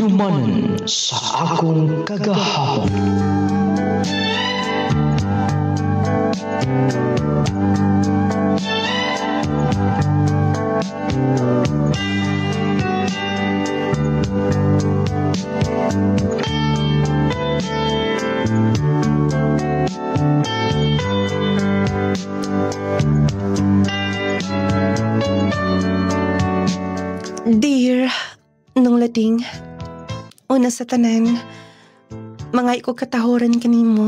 Inuman sa akong kagahapon. Dear, nung lading, una sa tanan, mga iko katahoran kanimo,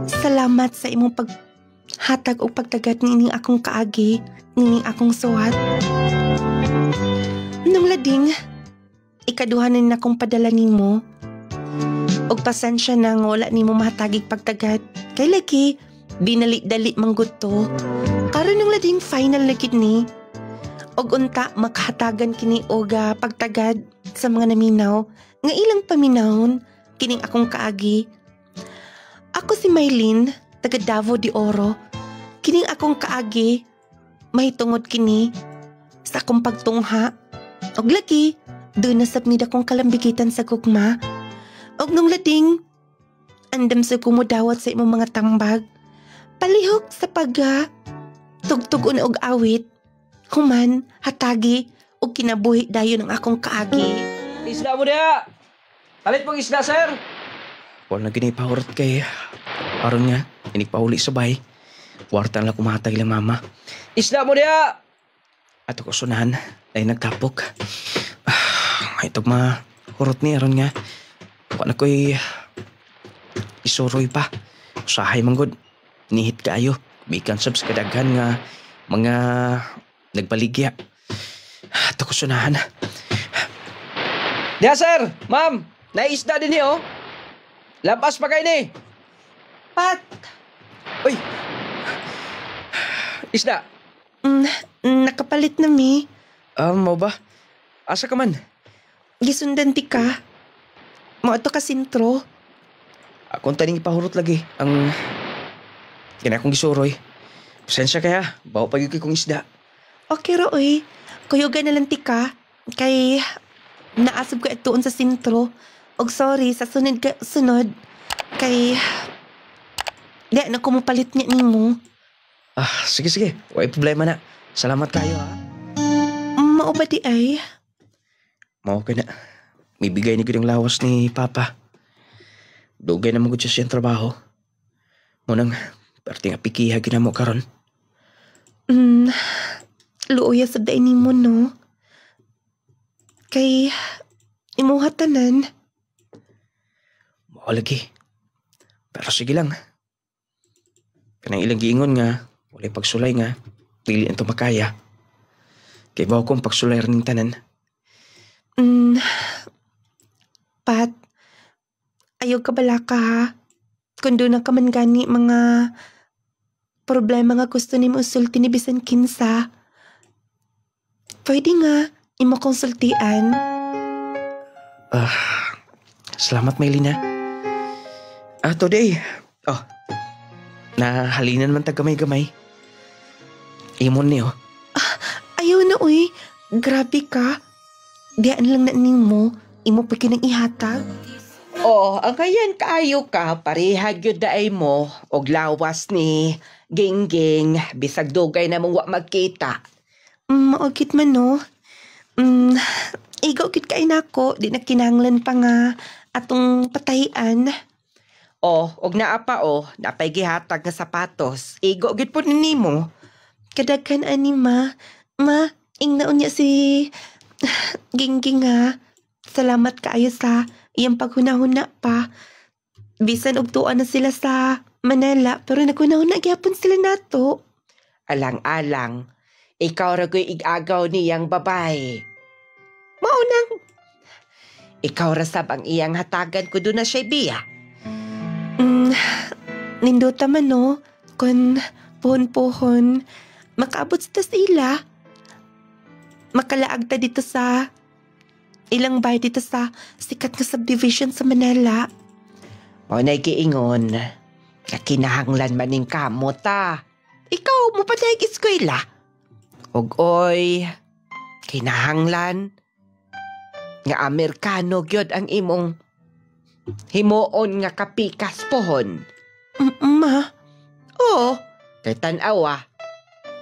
salamat sa imong paghatag o pagtagat nining akong kaagi, nining akong suwat. Nung lading, ikaduhanan na akong padala nimo, og pasensya na nga wala nimo mahatagig pagtagat, kay lagi, binali-dali manggod to. Karon nung lading final na gid ni, og unta makahatagan kini og pagtagad sa mga naminaw nga ilang paminahon kining akong kaagi. Ako si Maylin, taga Davao de Oro. Kining akong kaagi mahitungod kini sa akong pagtungha. Og lagi doon nasabnid akong kalambigitan sa gugma. Og nung lading andam sa kumudawat sa imong mga tambag. Palihok sa tugtugon og awit. Human, hatagi, o kinabuhi dayon ang akong kaagi. Isda mo diya! Palit mong isda, sir! Wala na ginipahurot kay aron nga, inigpahuli sa bay. Kwartan lang kumatag lang mama. Isda mo diya! At ako sunahan, ay nagtapok. Itog mahurot ni aron nga. Kung na ko'y isuroy pa. Usahay manggod, nihit kaayo. Bikan subs kadaghan nga mga nagbaligya. At ako sunahan. Diya, sir! Ma'am! Naisda din niyo, oh! Lampas pa kayo ni! Pat! Uy! Isda! Nakapalit na mi. Mau ba? Asa ka man? Gisundan ti ka. Mo ato ka sintro. Akong taning ipahurot lagi. Ang kinakong gisuroy. Pasensya kaya, bawa pa yung kong isda. Okay ro oy. Kuyugan na lang ti ka. Kay naasab ko itoon sa sintro. Og sorry sa sunod. Kay di na ko mapalit niya nimo. Sige. Way problema na. Salamat kayo, ha? Mao ba di ay? Mao ka na. May bigay ni ko ng lawas ni Papa. Dugay na magod siya siyang trabaho. Munang, perti nga pikiha ginamo karon. Luoya sa day nimo, no? Kay imuha tanan. Mao lagi. Pero sige lang. Kanang ilang giingon nga, walay pagsulay nga, dili ito makaya. Kay bawa kong pagsulay rin ng tanan. Pat, ayaw ka bala ka, ha? Kung doon na ka man gani mga problema nga gusto ni mo usulti ni bisan kinsa. Pwede nga, imo konsultian. Salamat, Maylina. Today, nahalinan man tagamay-gamay. Imon niyo. Ayaw na, uy. Grabe ka. Diyan lang na nimo, imo pa kinang ihatag. Ang kayan kaayo ka, parehag yun daay mo, og lawas ni Gingging, bisag dugay na mong wa magkita. Maugit man, no? Igaw gid kay nako, di na kinanglan pa nga atong patayan. Og naa pa napay gihatag nga sapatos. Igo gid po nimo. Kadaghan ani ma. Ma, ingnaon niya si Gingging ha. Salamat kaayo sa iyang paghunahuna pa. Bisan og tuwa na sila sa Manila, pero naghunahuna gyapon sila nato. Alang-alang, ikaw ra ko'y igagaw niyang babae. Maunang, ikaw ra sab ang iyang hatagan ko doon na siya biya. Nindota man, no? Kung pohon-pohon, makaabot sa ila. Makalaag ta dito sa ilang bahay dito sa sikat nga subdivision sa Manila. O nag-iingon, kakinahanglan maning kamot Ikaw mo pa dahil eskwela. Oy, kinahanglan. nga Amerikano gyud ang imong himuon nga kapikas pohon. Ma, Oo, kay tan-awa,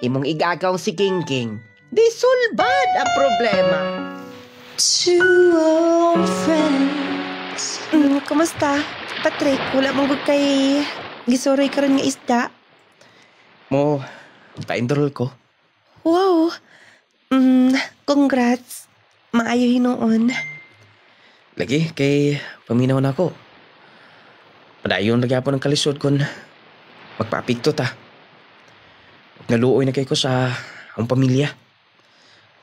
imong igagaw si Gingging, di sulbad ang problema. Two old friends. kumusta? Patrick, wala mong gud kay gisuroy karon nga isda. Mo, pa-enroll ko. Wow. Congrats. Maayo hinuon. Lagi, kay paminaw na ako. Padayon lagi ako ng kalisod kon magpapikto ta. Naluoy na kay ko sa ang pamilya.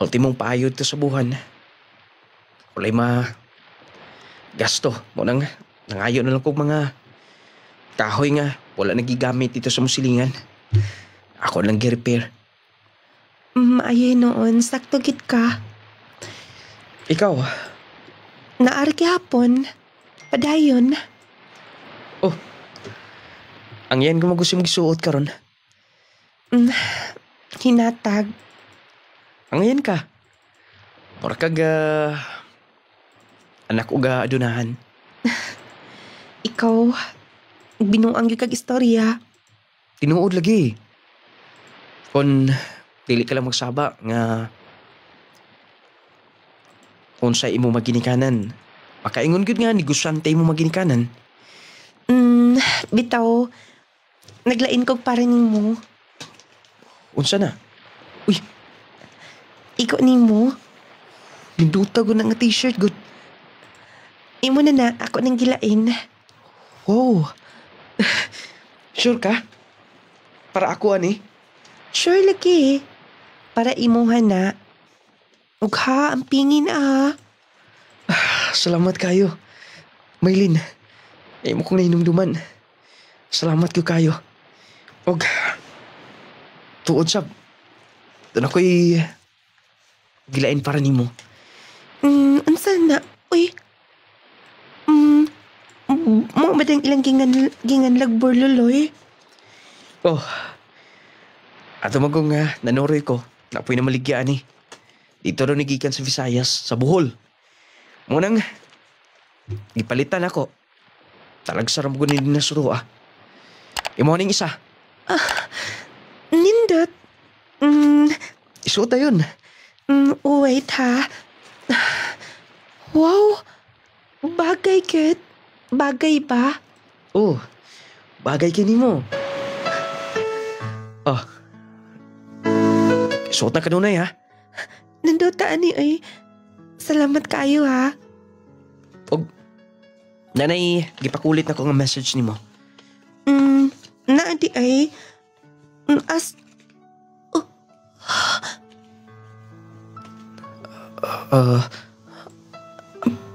Ultimong paayod to sa buhan. Walay gasto. Mo nang nangayo na lang kong mga kahoy nga wala nagigamit dito sa musilingan. Ako lang gi-repair. Maayo hinuon. Sakto gid ka. Ikaw, Naari hapon. Padayon. ang yan kung gusto mong gisuot karon. Hinatag. Ang yan ka. Mura kag anak uga adunahan. Ikaw, binuang yung kag istorya. Tinuod lagi. Kung dili ka lang magsaba nga kung sa imo maginikanan. Makaingon gud nga negosyante imo maginikanan. Bitaw, naglain kog para nimo. Unsa na? Iko nimo. Ninduta ko na nga t-shirt gud. Imo na ako nang gilain. Wow. Sure ka? Para ako ani? Sure lagi. Para imuha na. Ug ha, ang pingin Salamat kayo. Maylin, imo kong nahinumduman. Salamat ko kayo. Og tuod sa doon ako'y gilain para nimo. Unsa na? Uy. Mo madang ilang gingan lagbor loloy. Oh. Ato magong nanuroy ko. Napoy na maligya ni. Dito rin nagikan sa Visayas, sa Bohol. Munang gipalitan ako. Talagsaram ko ni dinasuro Imo ning isa. Nindot. Isuot na yun. Wait ha. Wow. Bagay ket. Bagay ba? Oh, bagay kini mo. Oh. Isuot na kanunay ha. Nindot ani ay. Salamat kayo ha. Og nanay gipakulit na ko nga message nimo. Naadi ay.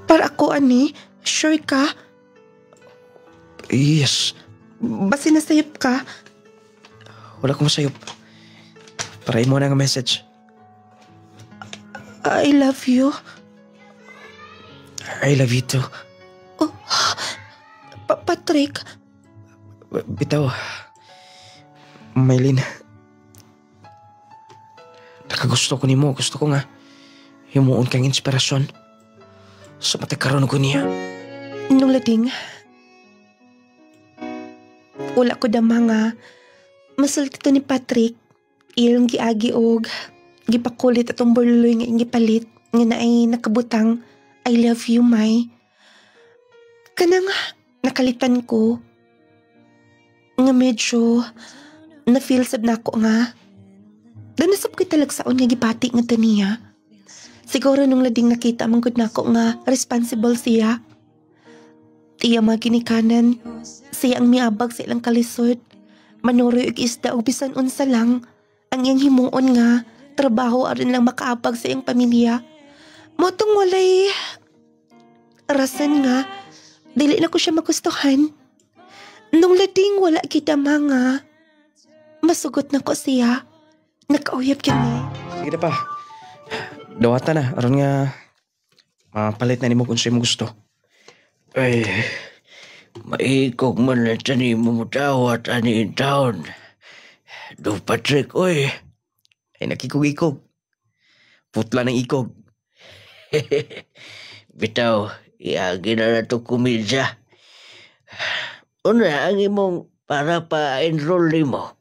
Para ako ani. Sure ka? Yes. Basi nasayop ka? Wala kong masayop. Para imo na nga message. I love you. I love you too. Patrick. Bitaw. Maylin. Nakagusto ko nimo. Gusto ko nga himuon kang inspirasyon. Sa matikaroon ko niya. Nung lading. Wala ko dama nga. Masulti to ni Patrick. Ilang giagi og gipakulit atong burloy nga gipalit. Nga na ay nakabutang I love you, May. Kanang nakalitan ko. Nga medyo na-feel sab na ako nga. Danasab ko talagsaon nga gipati nga taniya. Siguro nung lading nakita man gud nako nga responsible siya. Iya maginikanan. Siya ang miabag sa ilang kalisod. Manuroy og isda og bisan unsa lang. Ang iyang himuon nga trabaho aron lang makaabag sa iyang pamilya. Motong walay rason nga dili na ko siya magustuhan. Nung lading wala kita mga masugot na ko siya. Nakauyab kini. Sige na pa. Dawata na. Aron nga mapalit na nimo kung sa'yo mo gusto. Ay, maikog man na tani mo dawat ani taon. Do Patrick, oy. Ay nakikog-ikog. Putla ng ikog. Bitaw, iagi na na ito kumedya. Una, ang imong para pa-enroll mo.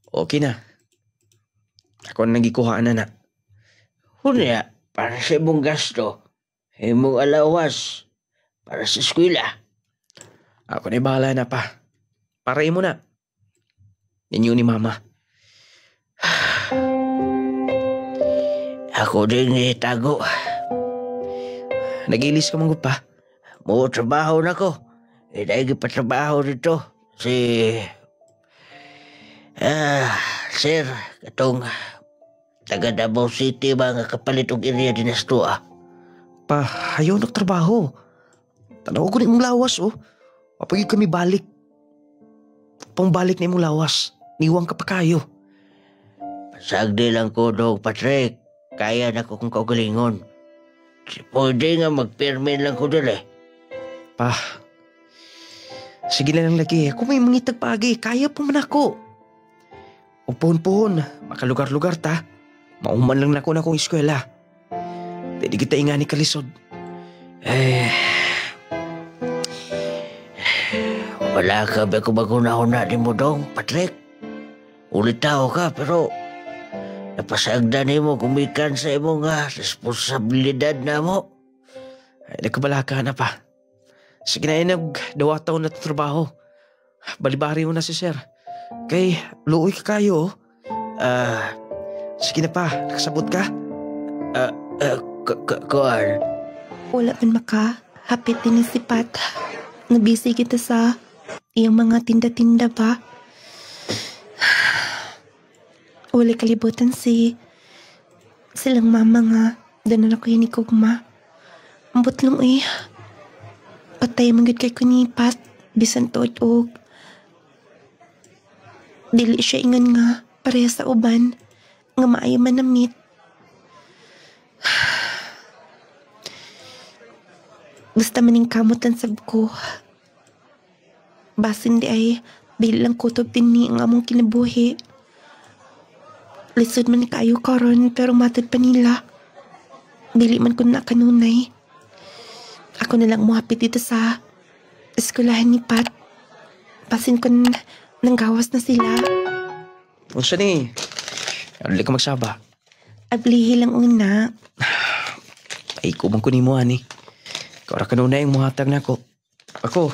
Okay na. Ako na nagikuhaan na. Una, para sa imong gasto, imong alawas, para sa eskwela. Ako na bahala na pa. Parain mo na. Ninyo ni mama. Ako din itago. Nag-ilis ka mong pa. Mo trabaho na ko. Dahil patrabaho dito. Sir, katong taga Davao City ba nga kapalit og area dinasto Pa, ayaw nagtrabaho. Tanaw ko na imong lawas, oh. Papagid kami balik. Pangbalik na imong lawas. Niwang ka pa kayo. Pasagdi lang ko, Dog Patrick. Kaya na ko kung kaugalingon. Pwede nga magpermin lang ko dali. Pa, sige lang lagi. Ako may mangitag pagi. Kaya po man ako. Upuhon-puhon. Makalugar-lugar ta. Mauman lang na ako na kong eskwela. Pwede kita ingani kalisod. Wala ka ba kung maguna-una ni mo, Dong Patrick? Ulit tao ka, pero napasagdan mo kumikan sa imong responsibilidad na mo. Ay, nagkabalaka na pa. Sige na nag-2 taon na trabaho. Balibari mo na si sir. Kay, luoy ka kayo. Sige na pa, nakasabot ka. Kuan. Wala man maka. Hapit din ni si Pat. Nabisi kita sa iyang mga tinda-tinda ba? Wala kalibutan silang mama nga. Doon na ako yun ni Kugma. Ambot lang patay manggod kay kunipat. Bisan to'y og. Dili siya ingan nga pareha sa uban. Nga maayo manamit. Basta maning kamot lang sab ko. Basin di ay bilang kutob din ni ang among kinabuhi. Lisod man ni kaayo karon pero matod pa nila. Dili man ko na kanunay. Ako na lang muhapit dito sa eskwelahan ni Pat. Basin ko nang gawas na sila. Unsa ni? Ano ka magsaba? Ablihi lang una. Ay, kumang ko ni mo, ani. Kara ka na yung muhatag na ako. Ako,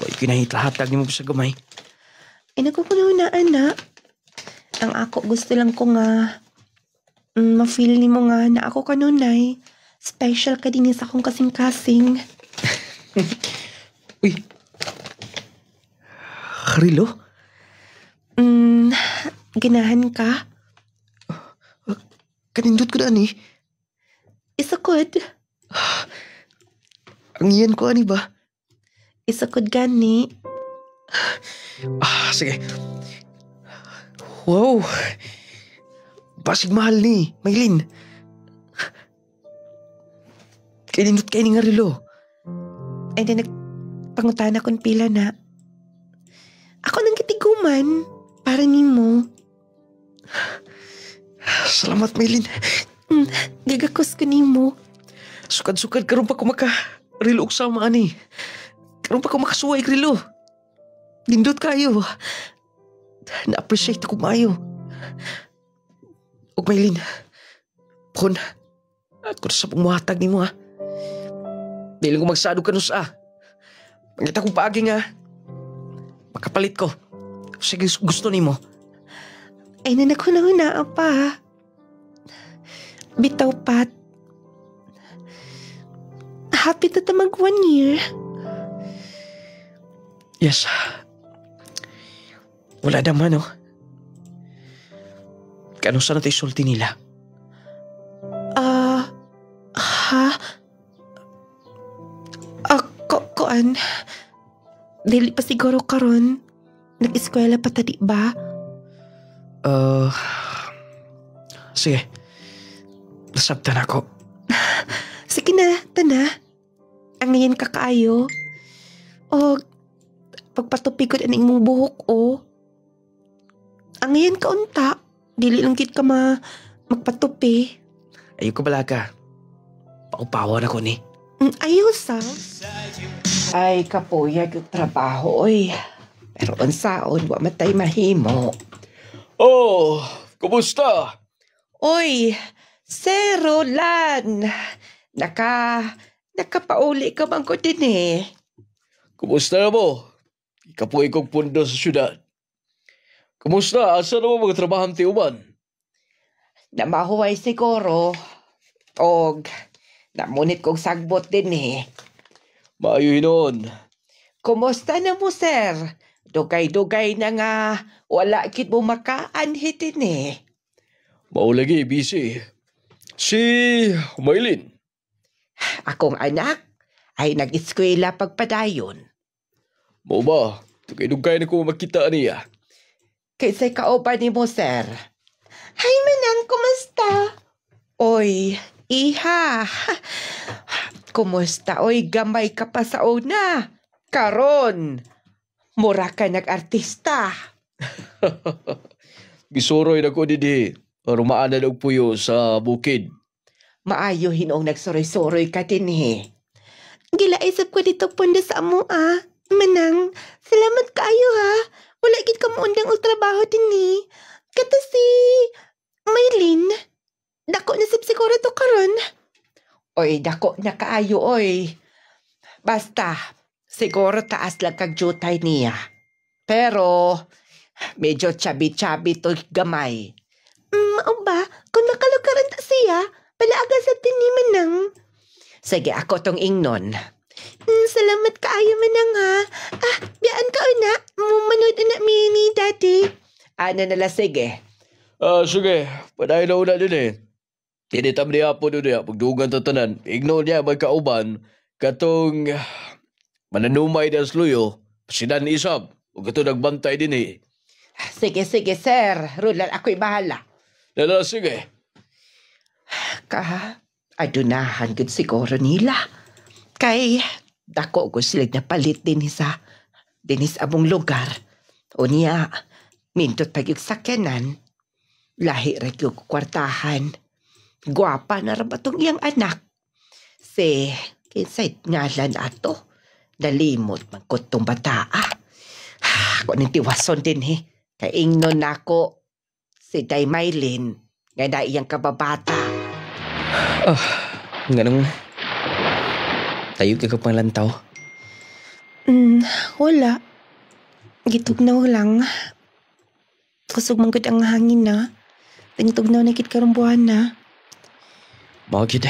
boy, kinahitlahatag ni mo sa gamay. Ay, nagkukunaw anak. Ang ako gusto lang ko nga ma-feel ni mo nga na ako kanunay. Special ka din sa akong kasing-kasing. Uy. Rilo? Ginahan ka? Kanindot ko na, ani. Isakod. Ang iyan ko, ani ba? Isakod gani. Sige. Wow. Basig mahal ni, Maylin. Kanindot kayo ni nga rilo. Ay, na nagpangutan akong pila na. Ako nang kitiguman. Para ni mo. Salamat, Maylin. Gagakos ko ni mo. Sukad-sukad, karoon pa ko rilo og sama, ani. Karoon pa ko makasuway, rilo. Nindot kayo. Na-appreciate ako maayo. Og Maylin, Pon, ako sa pumuhatag ni mo, ha. Dili ko magsado ka nus, Pangita kong paagi nga. Makapalit ko. Sige, gusto ni mo. Ay, nanakuna-una pa. Bitaw, Pat. Happy na mag 1 year. Yes. Wala naman, Kano sa natin isulti nila? Ha? Koan? Dili pa siguro karon. Nag-eskwela pa tadi ba? Sige. Nasabtan ako. Sige na, tana. Ang ngayon kakaayo. O, pagpatupi ko na imong buhok, Ang ngayon kaunta. Dili lang kit ka magpatupi. Ayoko balaga. Paupawan ako ni. Ayaw sa. Ay, kapuyag yung trabaho, oy. Pero unsaon, wa matay mahimo. Oh, kumusta? Oy, Sir Roland. Nakapauli ka bang ko din eh. Kumusta na mo? Ikapoy kong pundo sa syudad. Kumusta? Asa na mo mga trabahante uban? Namahuway siguro. Og, namunit kong sagbot din eh. Maayo hinoon. Kumusta na mo, sir? Dugay-dugay na nga. Wala kit mo makaanhit din eh. Maulagi, busy. Si Maylin. Akong anak ay nag-eskwela pagpadayon. Mo ba? Dugay-dugay na ko makita niya. Kaysa'y kauban ni mo, sir. Hay, manang, kumusta? Oy, iha. Kumusta? Oy, gamay ka pa sa una. Karon, mura ka nag-artista. Gisuroy na ko didi. Rumaan na og puyo sa bukid. Maayo hinong nagsuroy-suroy ka din eh. Gila isip ko dito pundo sa amo Manang, salamat kaayo ha. Wala gid ka muundang og trabaho din ni. Kata si Maylin. Dako na sip siguro to karon. Oy, dako na kaayo, oy. Basta, siguro taas lang kag jutay niya. Pero, medyo chabi-chabi to gamay. Mao ba? Kung makalukaran ta siya, palaaga sa ni Manang. Sige, ako tong ingnon. Salamat kaayo Manang ha. Biyaan ka una. Mumanood na mi ni Daddy. Ano nala, sige. Sige. Padayon na una din eh. Tinitam niya po doon niya. Pagdugan tatanan. Igno niya magkauban. Katong mananumay na sluyo. Sinan isab. O kato nagbantay din eh. Sige, sir. Rulan, ako'y bahala. Sige. Adunahan gud siguro nila. Kay, dako ko sila napalit din sa dinis among lugar. O niya, mindot pag yung sakyanan. Lahi rin yung kwartahan. Gwapa na rin ba itong iyang anak? Kinsay ngalan ato. Nalimot magkot tong bataa. Ako nang tiwason din eh. Kaingnon ako si Day Maylin. Nga na iyang kababata. Ganun. Tayo ka pang lantaw. Wala. Gitugnaw lang. Kusog man gud ang hangin na. Tingtugnaw na gid karong buwan na. Bagid.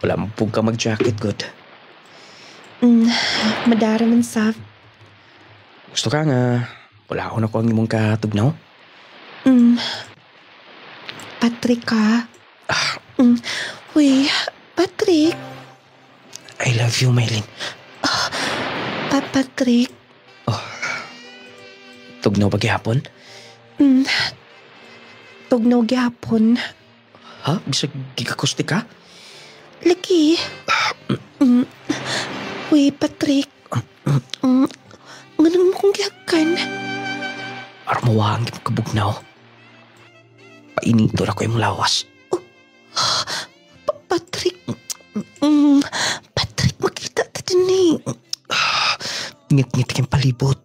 Wala mo po ka mag-jacket, good. Madara man sa. Gusto ka nga, wala ako na ko ang imong katugnaw? Patrick ka. Uy, Patrick. I love you, Maylin. Patrick. Tugnaw ba gihapon? Tugnaw gyapon. Ha? Bisag gikakusti ka? Lagi. Uy, Patrick. Ganun mo kong gihakan. Armawang kabugnaw. Painito na ko yung lawas. Patrick. Patrick, makita ta din eh. Ngit-ngit kayong palibot.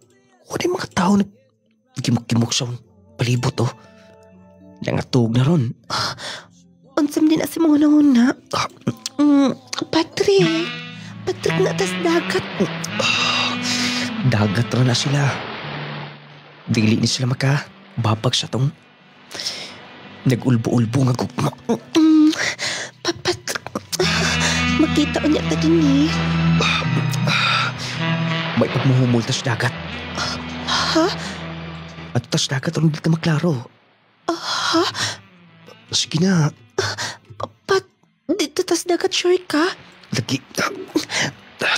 Wala yung mga tao nagkimok-kimok sa palibot, oh. Nangatog na ron. Unsam din na si mga nauna. Patrick. Patrick na tas dagat. Dagat ron na sila. Dili ni sila makababag sa tong nag-ulbo-ulbo nga gugma. Patrick. Makita niya ta din eh. May pagmuhumol tas dagat. Ha? At tas dagat ron dito maklaro. Ha? Sige na. Dito tas dagat sure ka? Lagi.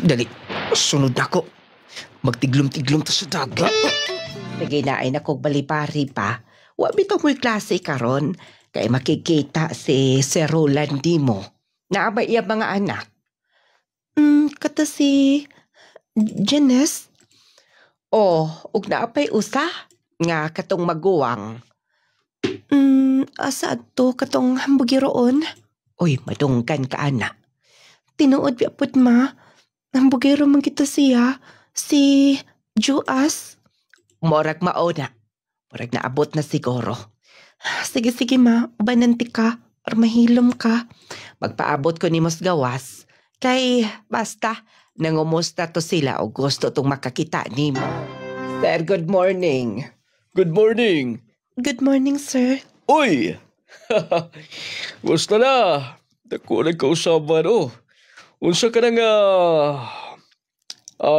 Dali. Sunod na ako. Magtiglom-tiglom ta sa dagat. Sige na ay nakog balipari pa. Wa bitaw mo'y klase karon. Kay makikita si Sir Roland di mo. Naabay iya mga anak. Kata si Janice. Ug naapay usa nga katong maguwang. Asa adto katong hambugiroon? Uy, madunggan ka, ana. Tinuod biapod ma. Ang bugero man kita siya. Si Joas. Morag mauna. Morag naabot na siguro. Sige ma. Ubananti ka. Or mahilom ka. Magpaabot ko ni mos gawas. Kay basta, nangumusta to sila o gusto tong makakita ni mo. Sir, good morning. Good morning. Good morning, sir. Uy! Gusto na. Dako nagkausaban Unsa ka na nga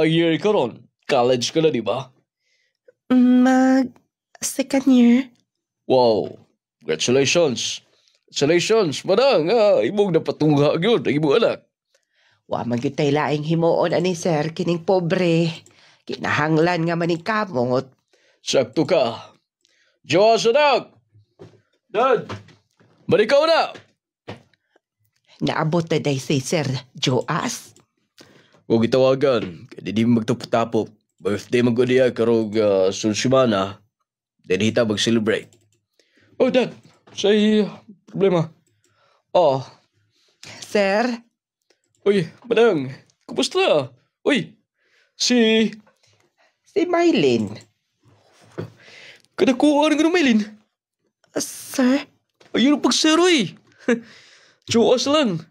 year ka ron? College ka na, di ba? Second year. Wow. Congratulations. Congratulations, madang. Imong napatungha yun, ang imong anak. Wa man gyud tay laing himuon ani sir kining pobre. Kinahanglan nga maning kamot. Sakto ka. Diyos, anak! Dad! Marikaw na! Naabot na day si Sir Joas. Huwag itawagan. Kaya di magtapot-tapot. Birthday mag niya karong sunsimana. Then hita mag-celebrate. Oh, Dad. Say, problema. Oh. Sir, Uy, madang. Kumusta? Uy, si Mylene. kadakuan ko ng Maylin. Sir? Ayun ang pagseroy. Tsuwas lang.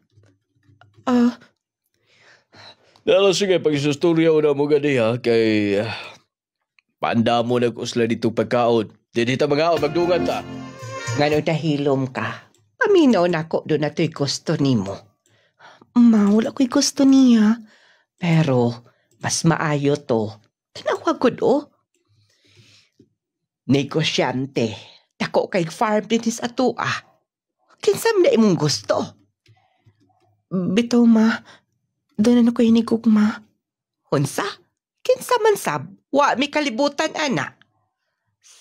Dala sige, pag-isusturya na mo gani ha, kay panda mo nag-usla dito pagkaon. Di dito mga magdungan ta. Ngano dahilom ka? Paminaw na ko doon na to'y gusto ni mo. Ma, wala ko'y gusto niya. Pero, mas maayo to. Tinawag ko do. Negosyante. Dako kay farm business ato Kinsam na imong gusto. Bitaw ma, doon na ko'y hinigugma. Hunsa? Kinsa man sab? Wa mi kalibutan, ana.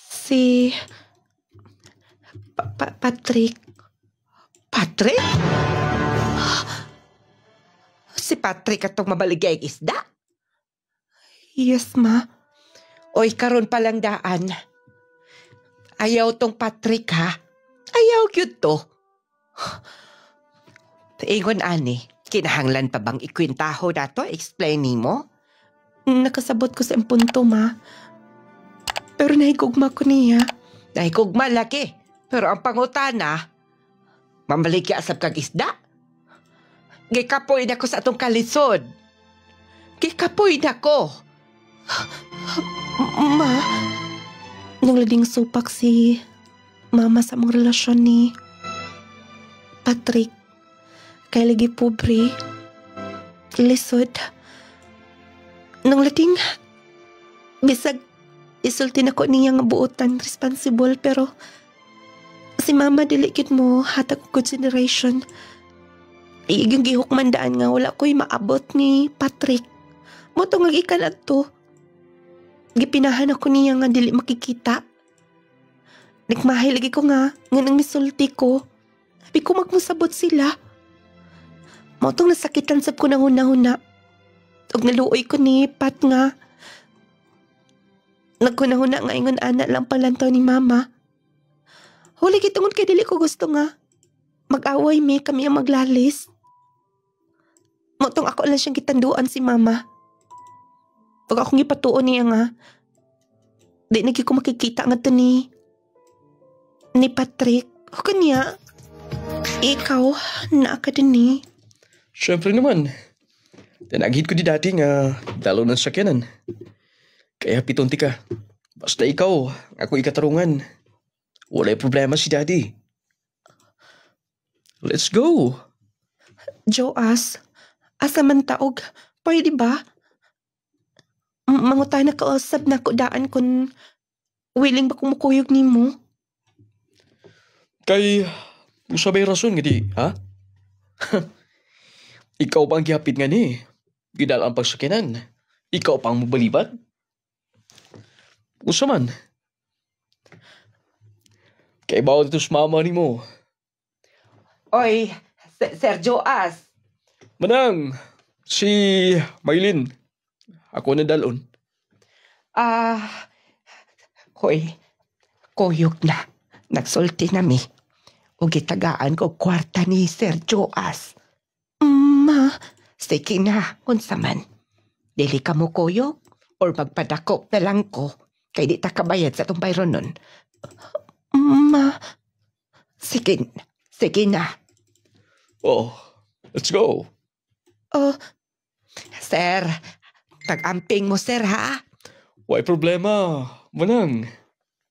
Si... Patrick. Patrick? Si Patrick atong mabaligay isda? Yes, ma. Oy, karon palang daan. Ayaw tong Patrick, ha? Ayaw cute to. Ingon ani, kinahanglan pa bang ikwintaho na to? Explain ni mo? Nakasabot ko sa punto, ma. Pero nahigugma ko niya. Nahigugma laki. Pero ang pangutana, mamalik asab kag isda. Gikapoy na ko sa atong kalisod. Gikapoy na ko. Ma, nung lading supak si mama sa mong relasyon ni Patrick. Kay lagi pobre. Lisod. Nung lading bisag isulti na ko niya nga buotan responsible pero si mama dilikit mo hatag consideration. Yung gihukmandaan nga wala ko'y maabot ni Patrick. Mo itong nagikan at to. Gipinahan ako niya nga dili makikita. Nagmahay lagi ko nga nang misulti ko. Sabi ko magmusabot sila. Mo itong nasakitan sab ko ng huna-huna. Ug naluoy ko ni Pat nga. Nagkunahuna nga ingon ana lang palantaw ni mama. Huli kitungod kay dili ko gusto nga. Mag-away mi kami ang maglalis. Motong ako lang siyang kitanduan si mama. Pag akong ipatuon niya nga, di nagi ko makikita nga to ni Patrick. O kanya, ikaw, naa ka din ni. Siyempre naman. Tinagihit ko di dati nga dalo ng sakyanan. Kaya pitonti ka. Basta ikaw, ako ikatarungan. Wala'y problema si daddy. Let's go. Joas, asa man taog, pwede ba? Mangutay na kausap na ko daan kung willing ba kung mukuyog ni mo? Kay, usabay rason nga di, ha? Ikaw pa ang gihapit nga ni. Gidal ang pagsakyanan. Ikaw pa ang mabalibat. Usa man. Kay bawal ito sa mama ni mo. Oy, Sir Joas. Manang, si Maylin. Ako na dalon. Hoy, kuyog na. Nagsulti na mi. o gitagaan ko kwarta ni Sir Joas. Ma, Sige na, unsa man. Dili ka mo koyo or magpadakop na lang ko kay di ta kabayad sa tong bayron nun. ma, Sige na. Oh, let's go. Sir, pag-amping mo sir ha. Why problema? Manang.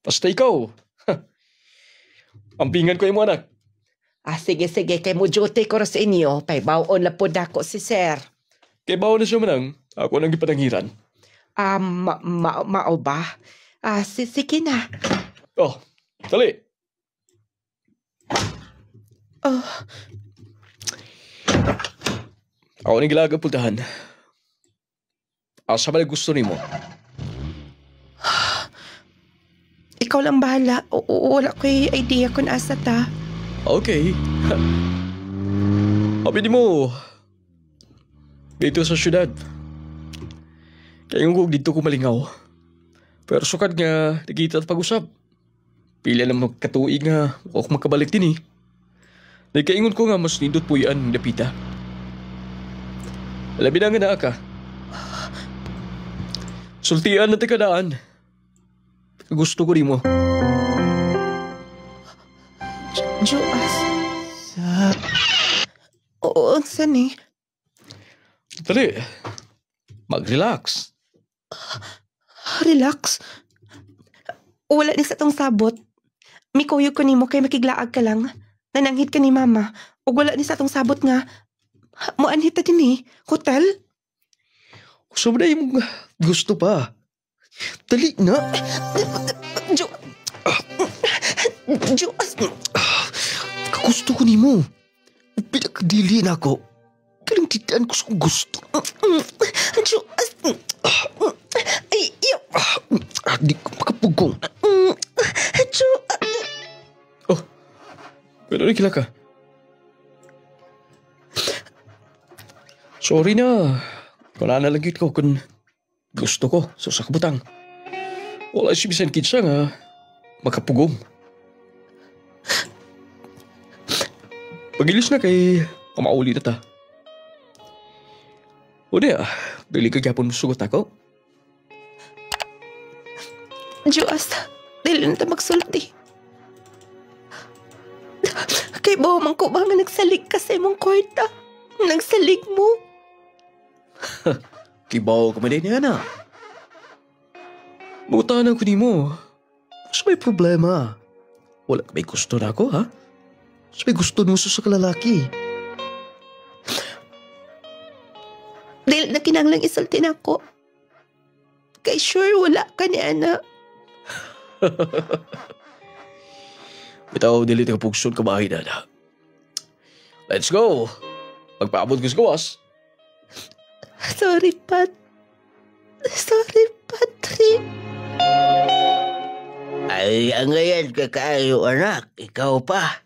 Basta ikaw. Ampingan ko yung anak. Sige, kay mo duty ko ra sa inyo. Paibaon na po dako si sir. Kay bawa na siya manang. Ako nang ipatangiran. Mao ba? Sige na. Oh, dali. Ako nang gilagapultahan. Asa ba gusto ni mo? ikaw lang bahala. Wala ko'y idea kung asa ta. Okay. Sabi di mo, dito sa syudad. Kaya ko dito ko malingaw. Pero sukad nga, nakita at pag-usap. Pila na magkatuig nga, ako makabalik din eh. Nagkaingon ko nga mas nindot po yan, Napita. Alabi na nga na ka. Sultian na tikadaan. Gusto ko rin mo. Joas. Oo, saan eh? Dali. Mag-relax. Relax. Wala ni sa tong sabot. Mikuyog ko nimo kay makiglaag ka lang. Nananghit ka ni mama. O wala ni sa tong sabot nga. Muanhit ta din eh. Hotel? So ba yung gusto pa? Dali na. Joas. Gusto ko ni mo. Pinakadili na ako. Kaling titaan ko sa gusto. Joas. Ay, iyo. Di ko makapugong. Joas. Oh, pero nagkila ka. Sorry na. Wala na lagit ko kung gusto ko sa sakabutang. Wala si bisan kitsa nga makapugong. Pagilis na kay kamauli na ta. O di bili ka gyapon sugot ako. Joas. Dili na ta magsulti. Kay bawa man ko ba nga nagsalig ka sa imong kwarta? Nagsalig mo? Kibaw ka man din yan ah. Mutanan ko ni mo. Sa may problema. Wala ka may gusto na ako ha? Sa may gusto mo sa kalalaki. Dahil na kinanglang isulti na ako. Kay sure wala ka ni Ana. Bitaw dili ka pugsun ka bahay na. Let's go. Magpaabot ko sa gawas. Sorry, Pat. Sorry, Patrick. Ay, ang ngayon kakaayo anak. Ikaw pa.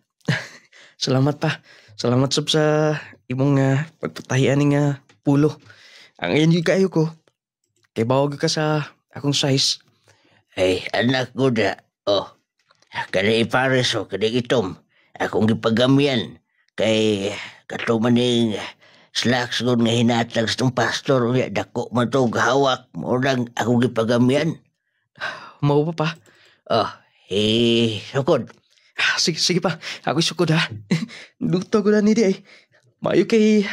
Salamat pa. Salamat sab sa imong pagpatahian ng pulo. Ang ngayon yung kayo ko. Kay bawag ka sa akong size. Ay, anak ko na. Oh, kada ipares o kada itom. Akong gipagamyan. Kay katuman ng slacks ko nga hinatag sa tong pastor. Uya, dako man to hawak. Murang akong gipagamyan. Mau pa pa. Oh, sukod. Sige pa. Ako'y sukod ha. Duto ko na nidi ay. Mayo kay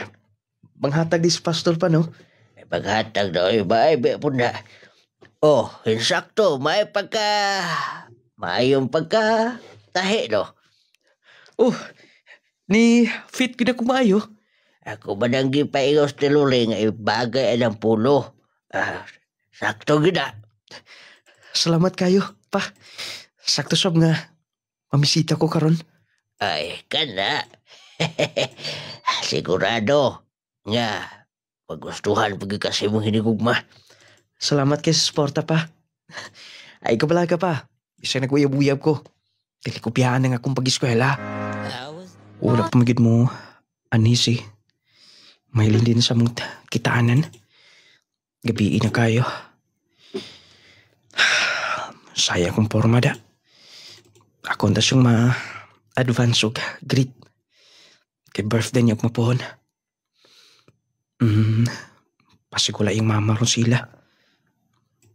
manghatag di sa pastor pa no. Paghatag na, ay ba po na. Oh, insakto, mayong pagka, tahi, no? Oh, ni fit ko na kumayo. Ako ba nang gipaingos ni Luling ay bagay ang pulo. Sakto gina. Salamat kayo, pa. Sakto sab nga. Mamisita ko karon. Ay, kana. Sigurado. Nga, pagustuhan pag kasi mong hinigugma. Salamat kay sa suporta pa. Ay, kabalaga pa. Isa naguyab-uyab ko. Dili ko piyahan ng akong pag-eskwela. Una pamagid mo, anisi. Mahiling din sa mong kitaanan. Gabi na kayo. Sayang kong porma da. Ako na siyang advance og greet kay birthday niya og mapuhon. Pasigula yung mama ron sila.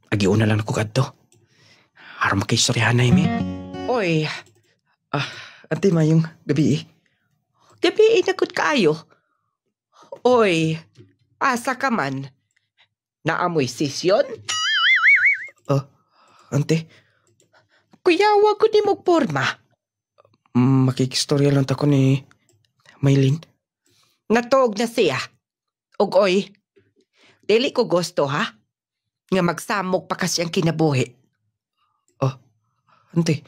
Agiuna lang ako kadto. Aram makaistoryahan na imi. Oy, Ante Mayong, gabi eh. gabi inagod kaayo. Oy, asa ka man? Naamoy sisyon? Ante, Kuyawa ko ni mong porma. makikistorya lang tako ni Maylin. Natuog na siya. Og oy, dili ko gusto ha? Nga magsamok pa kasi ang kinabuhi. Ante,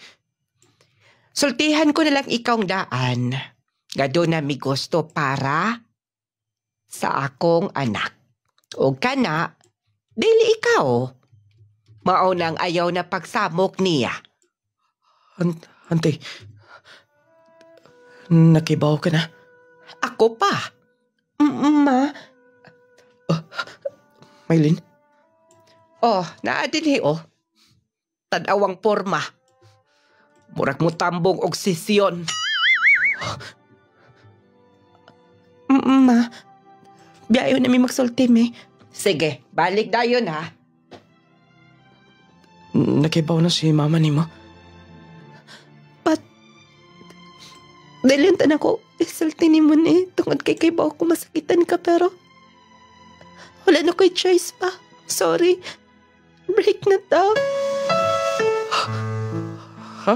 Sultihan ko na lang ikaw ang daan. Nga doon na mi gusto para sa akong anak. O kana, dili ikaw. Maunang ayaw na pagsamok niya. Ante, nakibaw ka na. Ako pa. Ma. Maylin, Oh, naadili oh. Tadawang porma. Murag mo tambong og sisyon. Ma, biyayo na may magsulti me. Sige, balik dayon ha. nakibaw na si mama ni mo. Dalintan ako, isulti ni mo ni. Tungod kay bawa ko masakitan ka pero wala na ko'y choice pa. Sorry. Break na to. Ha?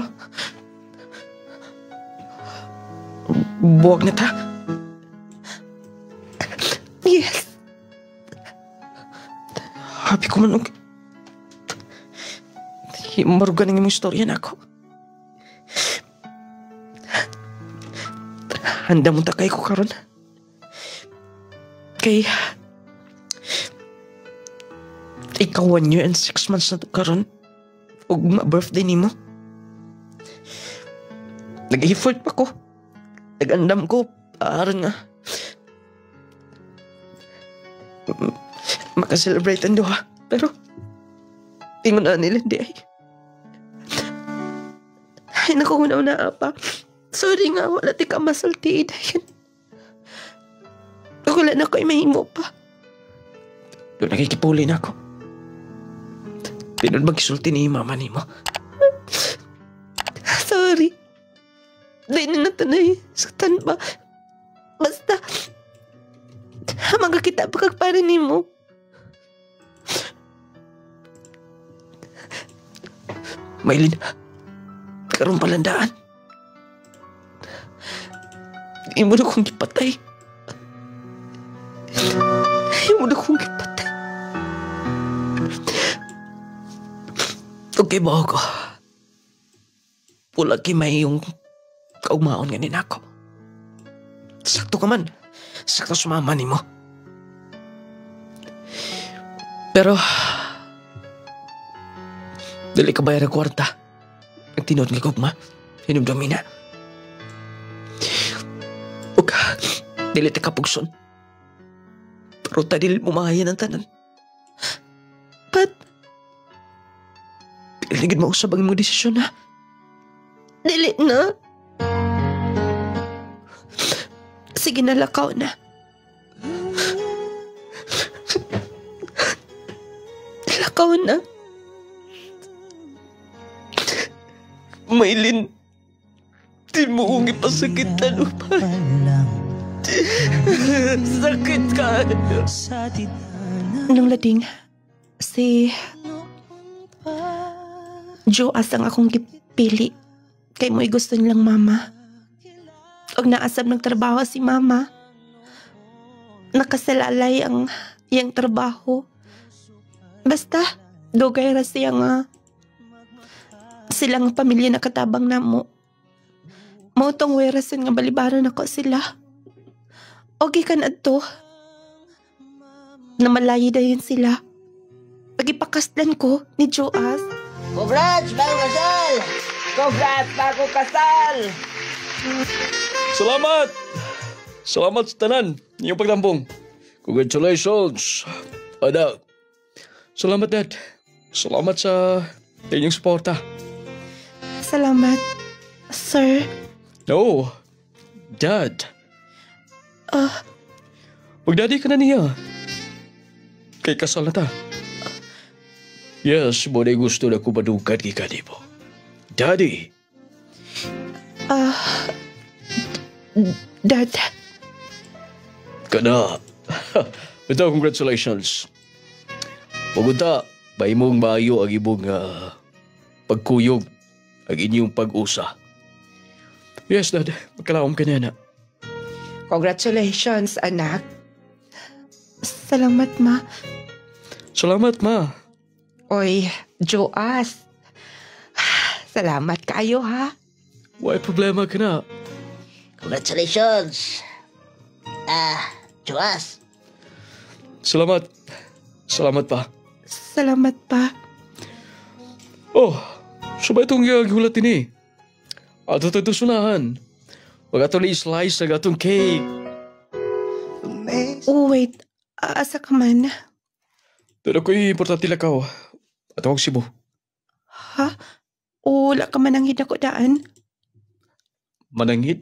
Buwag na ta? Yes. Happy ko man og... Marugan ang imong istorya na ako. Handa mo takay ko karon. Kay... Ikaw 1 year and 6 months na to karon. Og ma-birthday ni mo. Nag-effort pa ko. Nag-andam ko. Para nga. Makaselebrate ang duha. Pero... Tingon na nila, hindi ay. Ay, naku, una apa. Sorry nga, wala ti ka masulti. Dayan. Wala na ko'y mahimo pa. Doon nakikipuli na ako. Pinod magkisulti ni mama ni mo. Sorry. Di na natanay. Saktan ba? Basta. Magkakita pa kagpara ni mo. Maylin, karon palandaan. Di mo na kong ipatay. Di mo na kong ipatay. Okay ba ako? Pulagi may yung kaumaon nga nin ako. Sakto ka man. Sakto sa mama ni mo. Pero... Dili ka bayar ang kwarta. Ang tinod nga gugma. Hinumdami na. O ka, dili ta kapugson. Pero ta dili mo mahayan ang tanan. Pat, Piligid mo usab ang imong desisyon ha. dili na. Sige na, lakaw na. Lakaw na. Maylin, di mo kong ipasakitan pa. Sakit ka. Nung lading, si Joas ang akong gipili. Kay mo'y gusto nilang mama. Og naasab nagtrabaho si mama. Nakasalalay ang iyang trabaho. Basta, dugay ra siya nga silang pamilya na katabang namo. Mautong werasin nga balibaran ako sila. Okay ka na to. Namalayi dayon sila. Pagipakaslan ko ni Joas. Congrats, bago kasal! Congrats, bago kasal! Salamat! Salamat sa tanan. Inyong pagtampong. Congratulations. Ada. Salamat, Dad. Salamat sa inyong suporta. Salamat, sir. No, Dad. Ah, Magdaddy ka na niya. Kay kasal na ta. Yes, mo na gusto na kumadugad kay kani mo. Daddy. Dad, Kana. Ito, congratulations. Pagunta, mahimong maayo ang imong pagkuyog, ang inyong pag-usa. Yes, Dad. Magkalaom ka niya na. Congratulations, anak. salamat ma. Salamat, Ma. Oy, Joas. Salamat kayo, ha? Why problema ka na? Congratulations. Joas. Salamat. Salamat pa. Salamat pa. Oh, sabay itong gulat ini. Ato ito sunahan. Wag ato ni slice ng atong cake. Oh, wait. Asa ka man? Pero ako'y importante lakaw. At huwag sibo. Ha? Wala ka man ang hinakudaan? Manangit.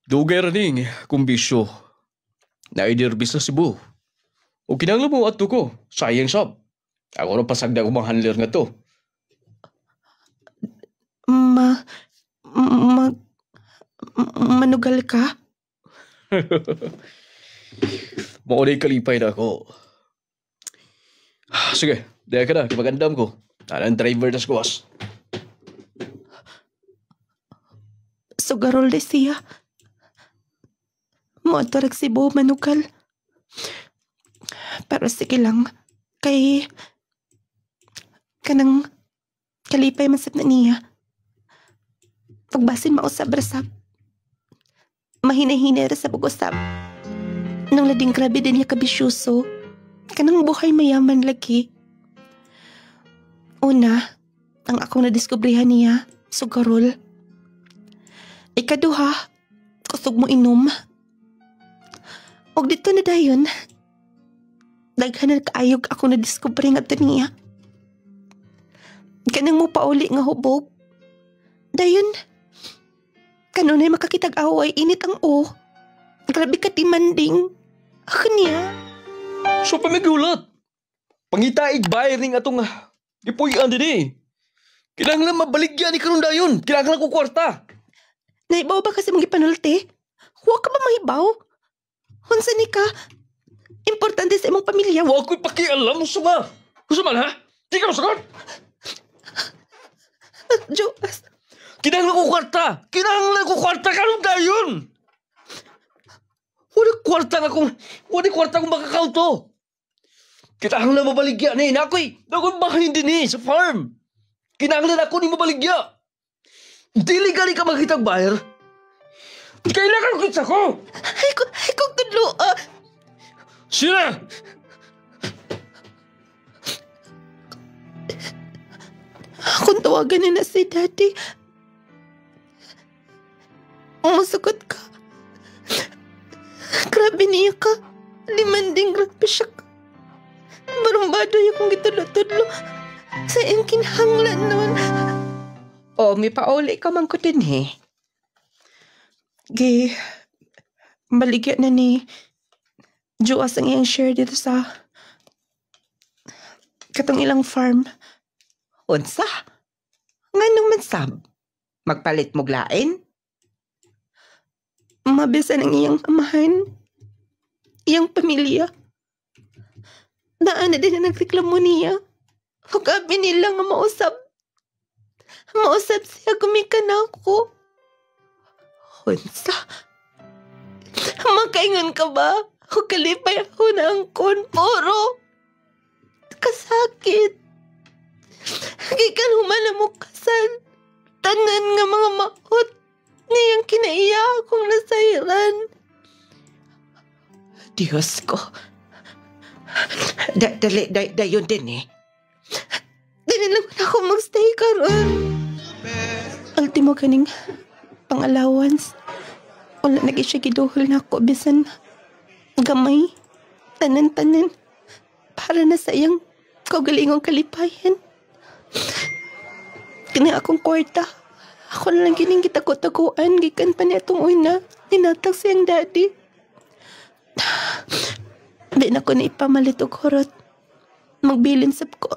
Dugay raning kumbisyo. Naidirbis na sibo. O kinanglan mo ato ko. Sayang sab. Ako na pasagda ko mga handler nga to. Manugal ka? Maunay kalipay na ako. Sige, daya ka na. Kimagandam ko. Anang driver na squash. Sugarol de siya. Motorag si Bo manugal. Pero sige lang. Kay kanang kalipay masab na niya. Pagbasin mausab-rasab. Mahina-hina ra sa pag-usab. Nang lading grabe din niya kabisyoso. Kanang buhay mayaman lagi. Una, ang akong nadiskubrihan niya, sugarol. Ikaduha, kusog mo inom. Og dito na dayon, daghan na kaayog ako nadiskubre nga ito niya. Kanang mo pauli nga hubog. Dayon, kanunay makakitag away, init ang o. Grabe ka demanding. Ako niya. So pamigulat. Pangitaig bayar ning atong ipuy-an din eh. Kinahanglan mabaligyan ni karon dayon. Kinahanglan ko kwarta. Naibaw ba kasi mga ipanulti? Huwag ka ba mahibaw? Hunsa ni ka? Importante sa imong pamilya. Wa ko'y pakialam. Usama. Usama ha? Di ka masagot. Joas, Kinahanglan ko kwarta. Kinahanglan ko kwarta karon dayon. Wala kwarta kung makakauto. Kinahanglan mabaligya ni. Nako'y bahay din ni sa farm. Kinahanglan ako ni mabaligya. Dili gali ka makitag bayar. Kailangan ko kitsa ko. ay kong tudlo. Sina! Kung tawagan niya na si Daddy, umusukot ka. Grabe niya ka. Demanding grabe siya ka. Barumbado niya kung gitudlo-tudlo. Sa iyong kinahanglan nun. O, may pauli ka man ko din, eh. Gay, baligyan na ni Joas ang iyang share dito sa katong ilang farm. Unsa? Nga naman sab? Magpalit mo glain? Mabisan ang iyang amahan, iyang pamilya. Daan na din na nagreklamo niya. Hugabi nila nga mausap. Mausap siya gumikan ako. Unsa? Makaingon ka ba? Hugalipay ako na ang puro. Kasakit. Hagikan humana mo kasal. Tanan nga mga maot. Ngayang kinaiya akong nasairan. Diyos ko. Dayon din, eh. Dili lang ako magstay karon. Ultimo kaning pang-allowance. Wala na siya giduhol na ako bisan gamay. Tanan-tanan. Para na sa iyang kaugalingong kalipayan. Kani akong kwarta. Ako na lang gining gitago-taguan, gikan pa niya itong una. Hinatag siyang daddy. Di na ko na ipamalit og horot. Magbilin sab ko.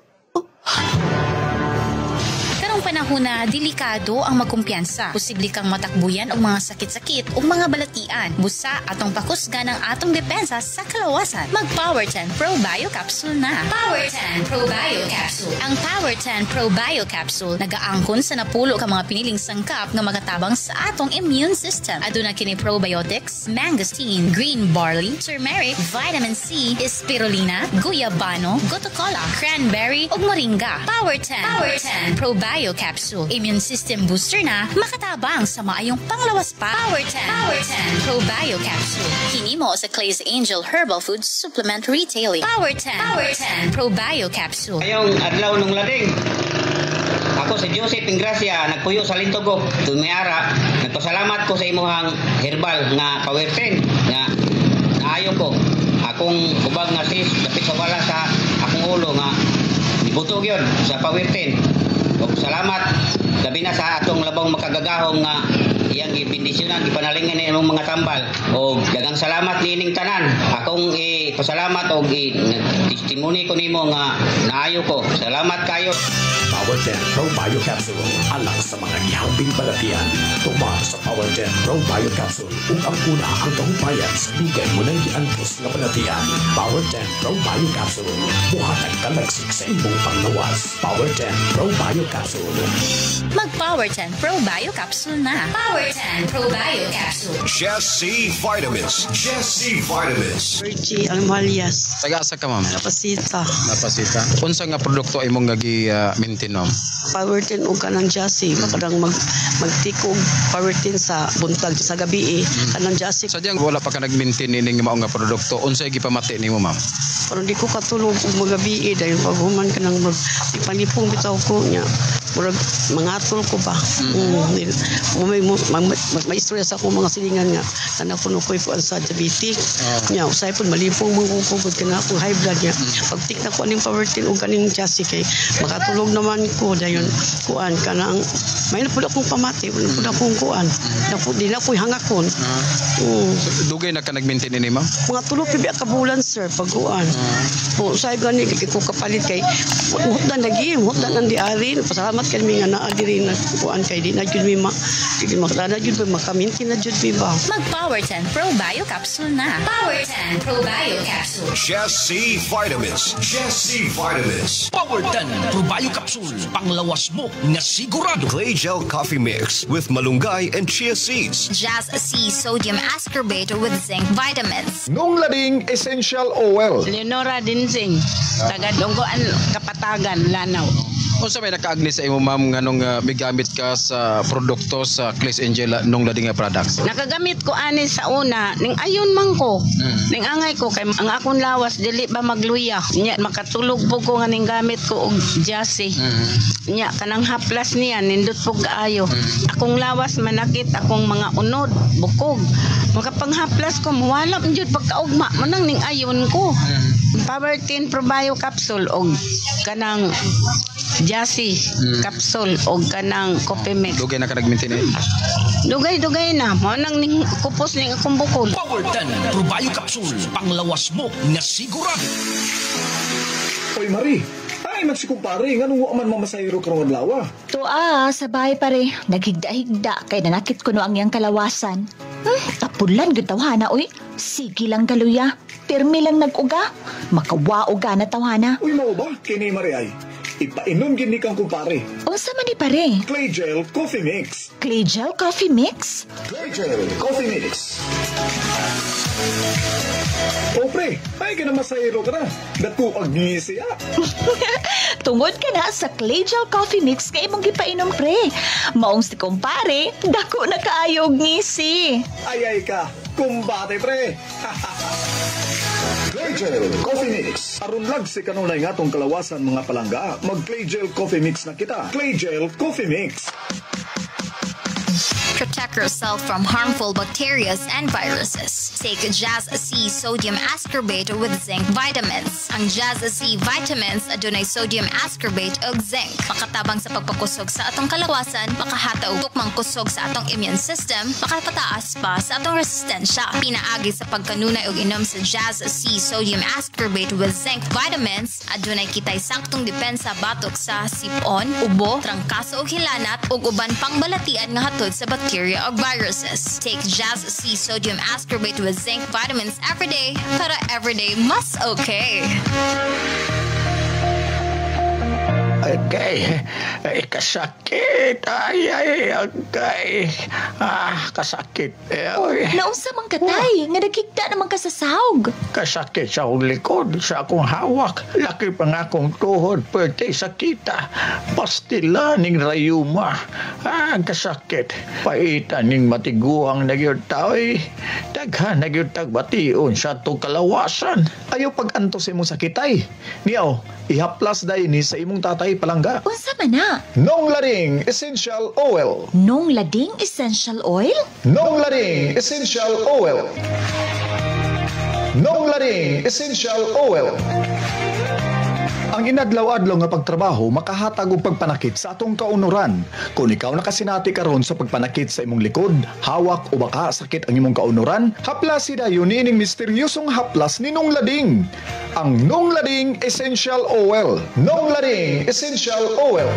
Panahon na delikado ang magkumpiyansa. Posible kang matakbuyan og mga sakit-sakit o mga balatian. Busa atong pakusgan ang atong depensa sa kalawasan. Mag Power 10 Pro Bio Capsule na. Power 10 Pro Bio Capsule. Ang Power 10 Pro Bio Capsule nagaangkon sa napulo ka mga piniling sangkap nga magatabang sa atong immune system. Aduna kini probiotics, mangosteen, green barley, turmeric, vitamin C, spirulina, guyabano, gotocola, cranberry ug moringa. Power 10 Pro Bio Capsule. Immune system booster na makatabang sa maayong panglawas pa. Power 10 Pro Bio Capsule. Hinimo sa Clay's Angel Herbal Food Supplement Retailing. Power 10 Pro Bio Capsule. Ngayong adlaw nung lading, ako si Joseph Ingracia, nagpuyo sa Lintogo, Tumiara. Nagpasalamat ko sa imuhang herbal nga Power 10 nga naayo ko. Akong ubag nga sis, dapit sa wala sa akong ulo nga ibutog yun sa Power 10. O salamat labi na sa atong labang makagagahong nga iyang ibindisyonan, ipanalingan ni imong mga tambal. O dagang salamat niining tanan. Akong ipasalamat o testimony ko nimo nga naayo ko. Salamat kayo. Power 10 Pro Bio Capsule. Alang sa mga gihambing balatian. Tuma sa Power 10 Pro Bio Capsule. Ug ang una ang kahupayan sa bigay mo ng giantos na balatian. Power 10 Pro Bio Capsule. Buhatag talagsik sa imong panglawas. Power 10 Pro Bio Capsule. Mag Power 10 Pro Bio Capsule na. Power 10 Pro Bio Capsule. Jesse Vitamins. Jesse Vitamins. Virgie Almalias. Taga-asa ka, ma'am? Napasita. Napasita. Unsa nga produkto imong gi-maintain, ma'am? Power 10 o kanang Jesse. Makadang magtikog Power 10 sa buntag sa gabi kanang Jesse. Sadyang wala pa ka nag-maintain ining mao nga produkto. Unsa gipamati nimo, ma'am? Pero di ko katulog og magabi dahil paghuman ka nang ipanipong bitaw ko niya. Murag mangatol ko ba. May istorya sa akong mga silingan nga anak ko ko'y puan sa diabetic. Nya usay pud malipong mangkukugod kana akong high blood niya. Pagtik na ko aning Power 10 o kaning Jesse kay makatulog naman ko dayon kuan kanang may na pud akong pamati, wala pud akong kuan. Di na ko'y hangakon. Dugay na ka nag-maintain ini, ma'am? Mga tulo pibi ka bulan sir pag kuan. Usay gani ko kapalit kay hutdan lagi, hutdan ang diari. Pasalamat kami nga naa diri na kuan kay di na jud mi makadana jud makaminti na jud mi ba. Mag Power 10 Pro Bio Capsule na. Power 10 Pro Bio Capsule. Jesse Vitamins. Jesse Vitamins. Power 10 Pro Bio Capsule. Panglawas mo na sigurado. Clay Gel Coffee Mix with malunggay and chia seeds. Jazz C Sodium Ascorbate with Zinc Vitamins. Nung Lading Essential Oil. Leonora Dinsing. Taga Donggoan Kapatagan Lanao. Unsa may nakaagni sa imo, ma'am, nganong migamit ka sa produkto sa Clay's Angel nung lading nga products? Nakagamit ko ani sa una ning ayon man ko. Ning angay ko kay ang akong lawas dili ba magluya. Nya makatulog po ko nga ning gamit ko og Jesse. Nya kanang haplas niya nindot po kaayo. Akong lawas manakit akong mga unod, bukog. Makapanghaplas ko wala man jud pagkaugma manang ning ayon ko. Power 10 Pro Bio Capsule og kanang Jesse capsule o kanang coffee mix. Dugay na ka nag-maintain eh? Dugay na. Mo nang ning kupos ning akong bukol. Power 10 Pro Bio Capsule. Panglawas mo na sigurado. Oy Marie, ay magsikumpare, nga nung man mamasayro karong adlaw. Tuwa, sa bahay pare. Naghigda-higda kay nanakit ko no ang iyang kalawasan. Tapulan gud tawhana oy. Sige lang galuya. Pirmi lang nag-uga. Makawa-uga na tawhana. Uy mao ba kini Marie ay? Ipainom gini kang kumpare. Unsa man ni pare? Clay Gel Coffee Mix. Clay Gel Coffee Mix? Clay Gel Coffee Mix. O pre, ay ka na masayro ka na. Dako agngisi ya. Tungod ka na sa Clay Gel Coffee Mix kay imong gipainom pre. Maong si kumpare, dako na kaayog ngisi. Ay ka, kumbate pre. Clay Gel Coffee Mix. Aron lag si kanunay nga tong kalawasan mga palangga, mag Clay Gel Coffee Mix na kita. Clay Gel Coffee Mix. Protect yourself from harmful bacteria and viruses. Take Jazz C Sodium Ascorbate with Zinc Vitamins. Ang Jazz C Vitamins adunay sodium ascorbate ug zinc. Makatabang sa pagpakusog sa atong kalawasan, makahataw tukmang kusog sa atong immune system, makapataas pa sa atong resistensya. Pinaagi sa pagkanunay ug inom sa Jazz C Sodium Ascorbate with Zinc Vitamins, adunay kitay saktong depensa batok sa sipon, ubo, trangkaso ug hilanat ug uban pang balatian nga hatod sa bacteria ug viruses. Take Jazz C Sodium Ascorbate with Zinc Vitamins every day para everyday mas okay. Agay, kasakit. Ay, agay. Kasakit. Naunsa man katay, nga nagkigda naman ka sa sahog. Kasakit sa akong likod, sa akong hawak. Laki pa nga akong tuhod, pwede sakita. Pastila ning rayuma. Kasakit. Paitan ning matiguang nagyod tao'y. Daghan nagyod tagbation sa itong kalawasan. Ayaw pag-antos imong sakitay. Niyaw, ihaplas dahi ni sa imong tatay palangga. Unsa man na? Nong Lading Essential Oil. Nong Lading Essential Oil? Nong Lading Essential Oil. Nong Lading Essential Oil. Ang inadlaw-adlaw nga pagtrabaho makahatag og pagpanakit sa atong kaunuran. Kung ikaw nakasinati karon sa pagpanakit sa imong likod, hawak o baka sakit ang imong kaunuran, haplas dayon niining misteryosong haplas ni Nong Lading. Ang Nong Lading Essential Oil. Nong Lading Essential Oil.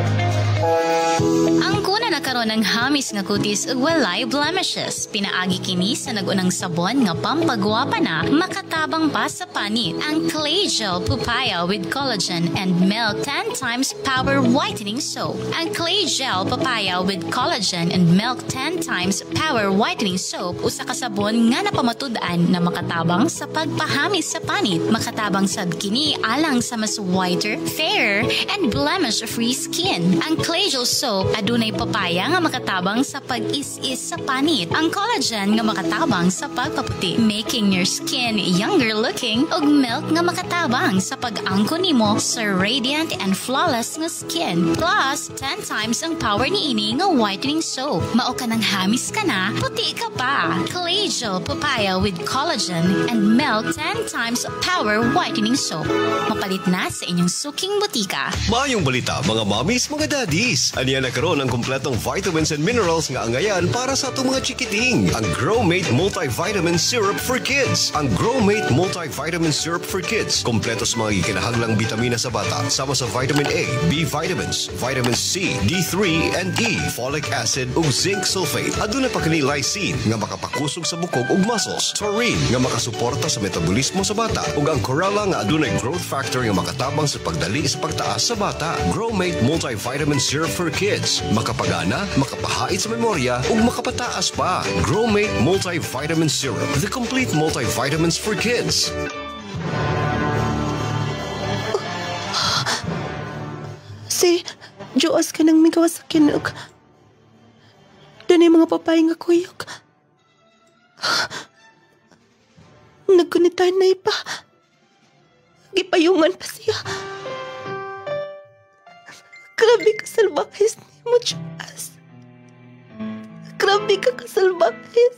Ang kuna nakaroon ng hamis nga kutis ug walay blemishes. Pinaagi kini sa nagunang sabon nga pampagwapa na makatabang pa sa panit. Ang Clay Gel Papaya with Collagen and Milk 10 times Power Whitening Soap. Ang Clay Gel Papaya with Collagen and Milk 10 times Power Whitening Soap usa ka sabon nga napamatud-an na makatabang sa pagpahamis sa panit. Makatabang sad kini alang sa mas whiter, fairer, and blemish-free skin. Ang Clay Gel Soap adunay papaya nga makatabang sa pag-is-is sa panit. Ang collagen nga makatabang sa pagpaputi, making your skin younger looking, ug milk nga makatabang sa pag-angkon nimo sa radiant and flawless nga skin. Plus, 10 times ang power niini nga whitening soap. Mao ka nang hamis ka na, puti ka pa. Clay Gel Papaya with Collagen and Milk 10 times power whitening soap. Mapalit na sa inyong suking butika. Maayong balita mga mommies, mga daddies. Aniya na karon ang kumpletong vitamins and minerals nga angayan para sa atong mga chikiting. Ang Growmate Multivitamin Syrup for Kids. Ang Growmate Multivitamin Syrup for Kids. Kompleto sa mga ikinahanglang bitamina sa bata. Sama sa vitamin A, B vitamins, vitamin C, D3, and E, folic acid ug zinc sulfate. Aduna pa kini lysine nga makapakusog sa bukog ug muscles. Taurine nga makasuporta sa metabolismo sa bata. Ug ang chlorella nga adunay growth factor nga makatabang sa pagdali sa pagtaas sa bata. Growmate Multivitamin Syrup for Kids. Makapagana, makapahait sa memorya, ug makapataas pa. Growmate Multivitamin Syrup. The complete multivitamins for kids. Si Diyos ka nang migawa sa kinog. Doon ay mga papay nga kuyog. Nagkunitan na ipa. Gipayungan pa siya. Grabe ka salbahis ni mo, Diyos. Grabe ka kasalbahis.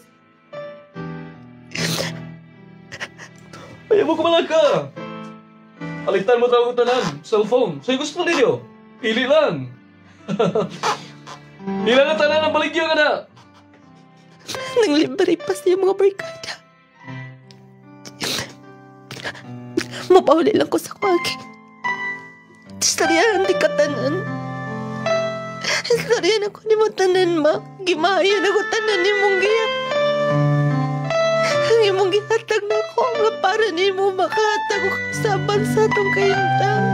Ayaw mo kumalag ka. Aligtan mo tawag tanan. Cellphone. Sa'yo gusto ninyo. Pili lang. Ilan na tanan ang baligya ka na. Nang libre pa siya mga barkada. Mapahuli lang ko sa kwagi. Istoryahan di ka tanan. Istoryahan ako ni mo tanan, ma. Gimahayan ako tanan ni mong giya. Ang imong gihatag na ako nga para ni mo makahatag ako saban sa itong kaintang.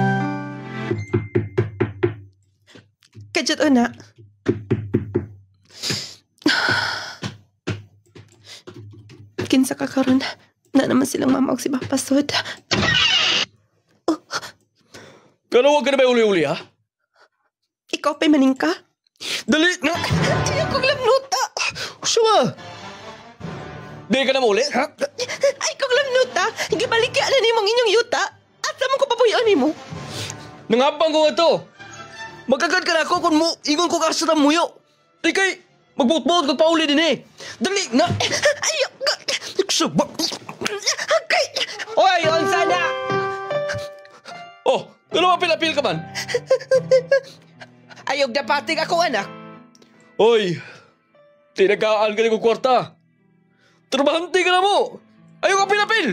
Kadyat o na. Kinsa ka karon na naman silang mama og si Papasod. Kano wag ka na ba uli-uli, ha? Ikaw pa'y maning ka? Dali na! Di akong lamnuta! Siya! Di ka na mauli, ha? Ay, kong lamnuta! Gibalikya na ni mong inyong yuta! At naman ko papuyon ni mo! Nangabang ko nga to! Magkagad ka na ako kung mo, ingon ko ka sa muyo! Di kay, Magbuot-buot kag pauli din eh. Dali na. Ayaw ka. Nagsabak. Okay. Oy, unsa na? Oh, kano mapil-apil ka man? Ayog dapating ako, anak. Oy, tinagaan ka ni kong kwarta. Trabahante ka na mo. Ayaw ka pinapil.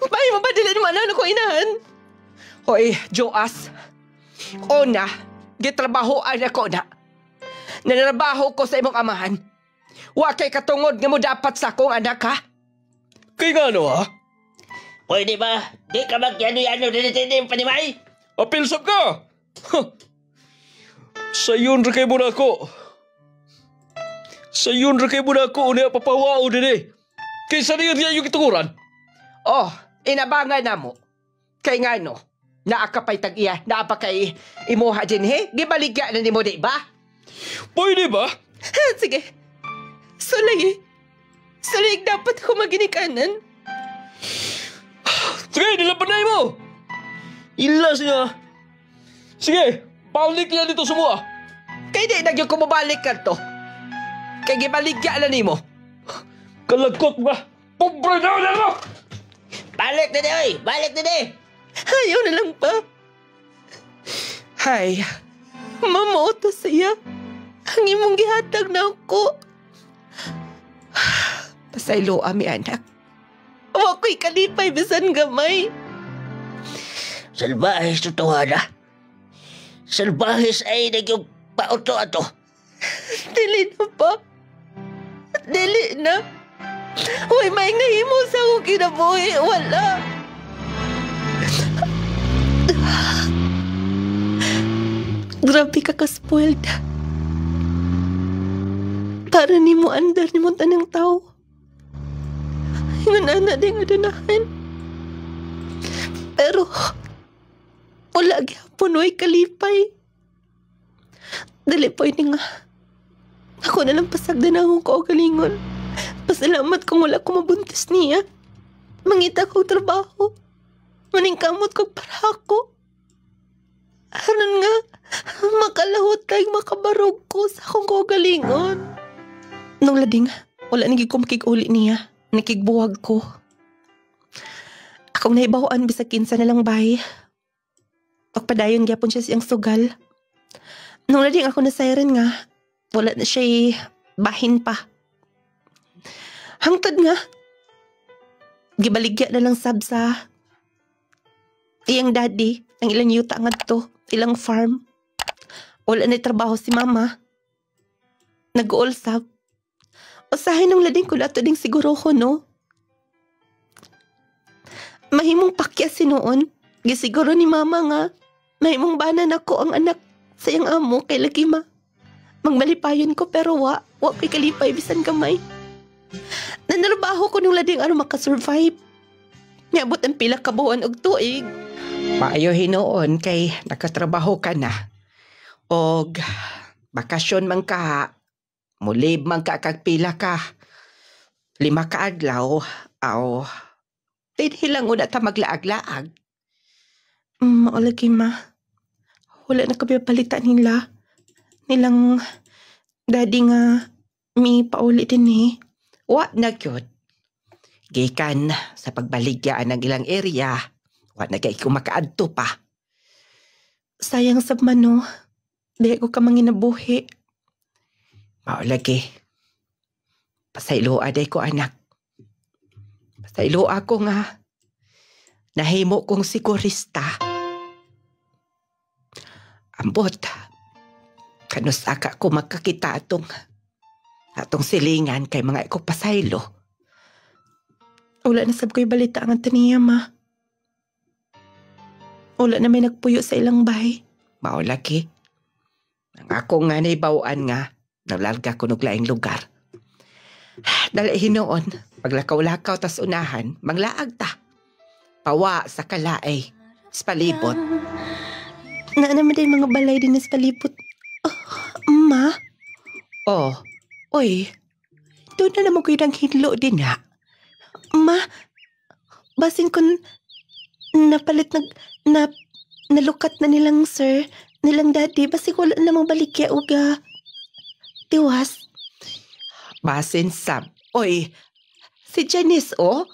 May mabadilin mo ano ko inahan. Hoy, Joas. Una, gitrabahoan ako na. Nanarabaho ko sa imong amahan. Wa kay katungod nga mo dapat sa akong anak, ha? Kay nga ano, ha? Pwede ba? Di ka magyano-yano dinitindi yung panimay? Apilsap ka! Huh. Sayon ra kay mo na ako. Sayon ra kay mo na ako. Una papawao din eh. Kaysa niya yung itukuran. Oh, inabangan na mo. Kay nga no, naakapay tag-iya, naapa kay imuha din he? Gibaligya na ni mo, di ba? Pwede ba? Sige. Sulay. Sulay dapat ko maginikanan. Sige, nilapanay mo. Ilas nga. Sige, balik yan dito semua. Kay di nagyo ko mabalik ka to. Kay gibaligya na ni mo. Kalagkot ba? Pobre na mo! Balik na di, oy! Balik na di! Ayaw na lang pa. Hay, mamoto siya. Ang imong gihatag na ako. Pasaylo ami anak. Wa ko'y kalipay bisan gamay. Salbahis totoo na. Salbahis ay nagyong pauto ato. Dili na pa. Dili na. Uy, may nahimo sa akong kinabuhi. Wala. Grabe ka ka-spoiled. Para ni mo andar ni mo tanang tao. Hingan na din adunahan. Pero, wala gyapon oy kalipay. Dali po ini nga. Ako na lang pasagdan akong kaugalingon. Pasalamat kung wala ko mabuntis niya. Mangita kong trabaho. Maningkamot kong para ako. Aron nga, makalahot kay makabarog ko sa akong kaugalingon. Nung lading, wala naging ko makikuli niya. Nakigbuwag ko. Akong naibawaan bisa kinsa na lang bay. Pagpadayon gyapon siya siyang sugal. Nung lading ako na siren nga, wala na siya bahin pa. Hangtod nga. Gibaligya na lang sab sa iyang daddy, ang ilang yuta nga to, ilang farm. Wala na trabaho si mama. Nag-uulsab. Usahay nung lading ko lato ding siguro ko, no? Mahimong pakya si noon. Gisiguro ni mama nga. Mahimong banan ako ang anak sa iyang amo kay lagi ma. Magmalipayon ko pero wa ko'y kalipay bisan kamay. Nanarbaho ko nung lading ano makasurvive. Niabot ang pila kabuan og tuig. Maayo hinoon kay nakatrabaho ka na. Og bakasyon man ka, mulib man ka kagpila ka. 5 ka adlaw, aw. Tinhilang una ta maglaag-laag. Maulagi ma. Wala na kami palitan nila. Nilang daddy nga mi pauli din eh. Wa na gyud. Gikan sa pagbaligyan ng ilang area, wa na kay kumakaadto pa. Sayang sab man no. Di ko ka manginabuhi. Maulagi. Pasaylo aday ko anak. Pasaylo ako nga. Nahimo kong sigurista. Ambot. Kanusaka ko magkakita atong silingan kay mga iko pasaylo. Wala na sab ko'y balita ang taniya, ma. Wala na may nagpuyo sa ilang bahay. Maulagi. Ang ako nga naibawaan nga, nalarga ko ng laing lugar. Dali hinoon, paglakaw-lakaw tas unahan, manglaag ta. Pawa sa kalaay, sa palibot. Na naman din mga balay din sa palibot. Ma? Oh, oy, doon na naman ko yung hilo din ha. Ma, basin ko napalit nalukat na nilang sir, nilang daddy, basin ko wala namang balikya uga. tiwas. Basin sab. Oy, si Janice, oh?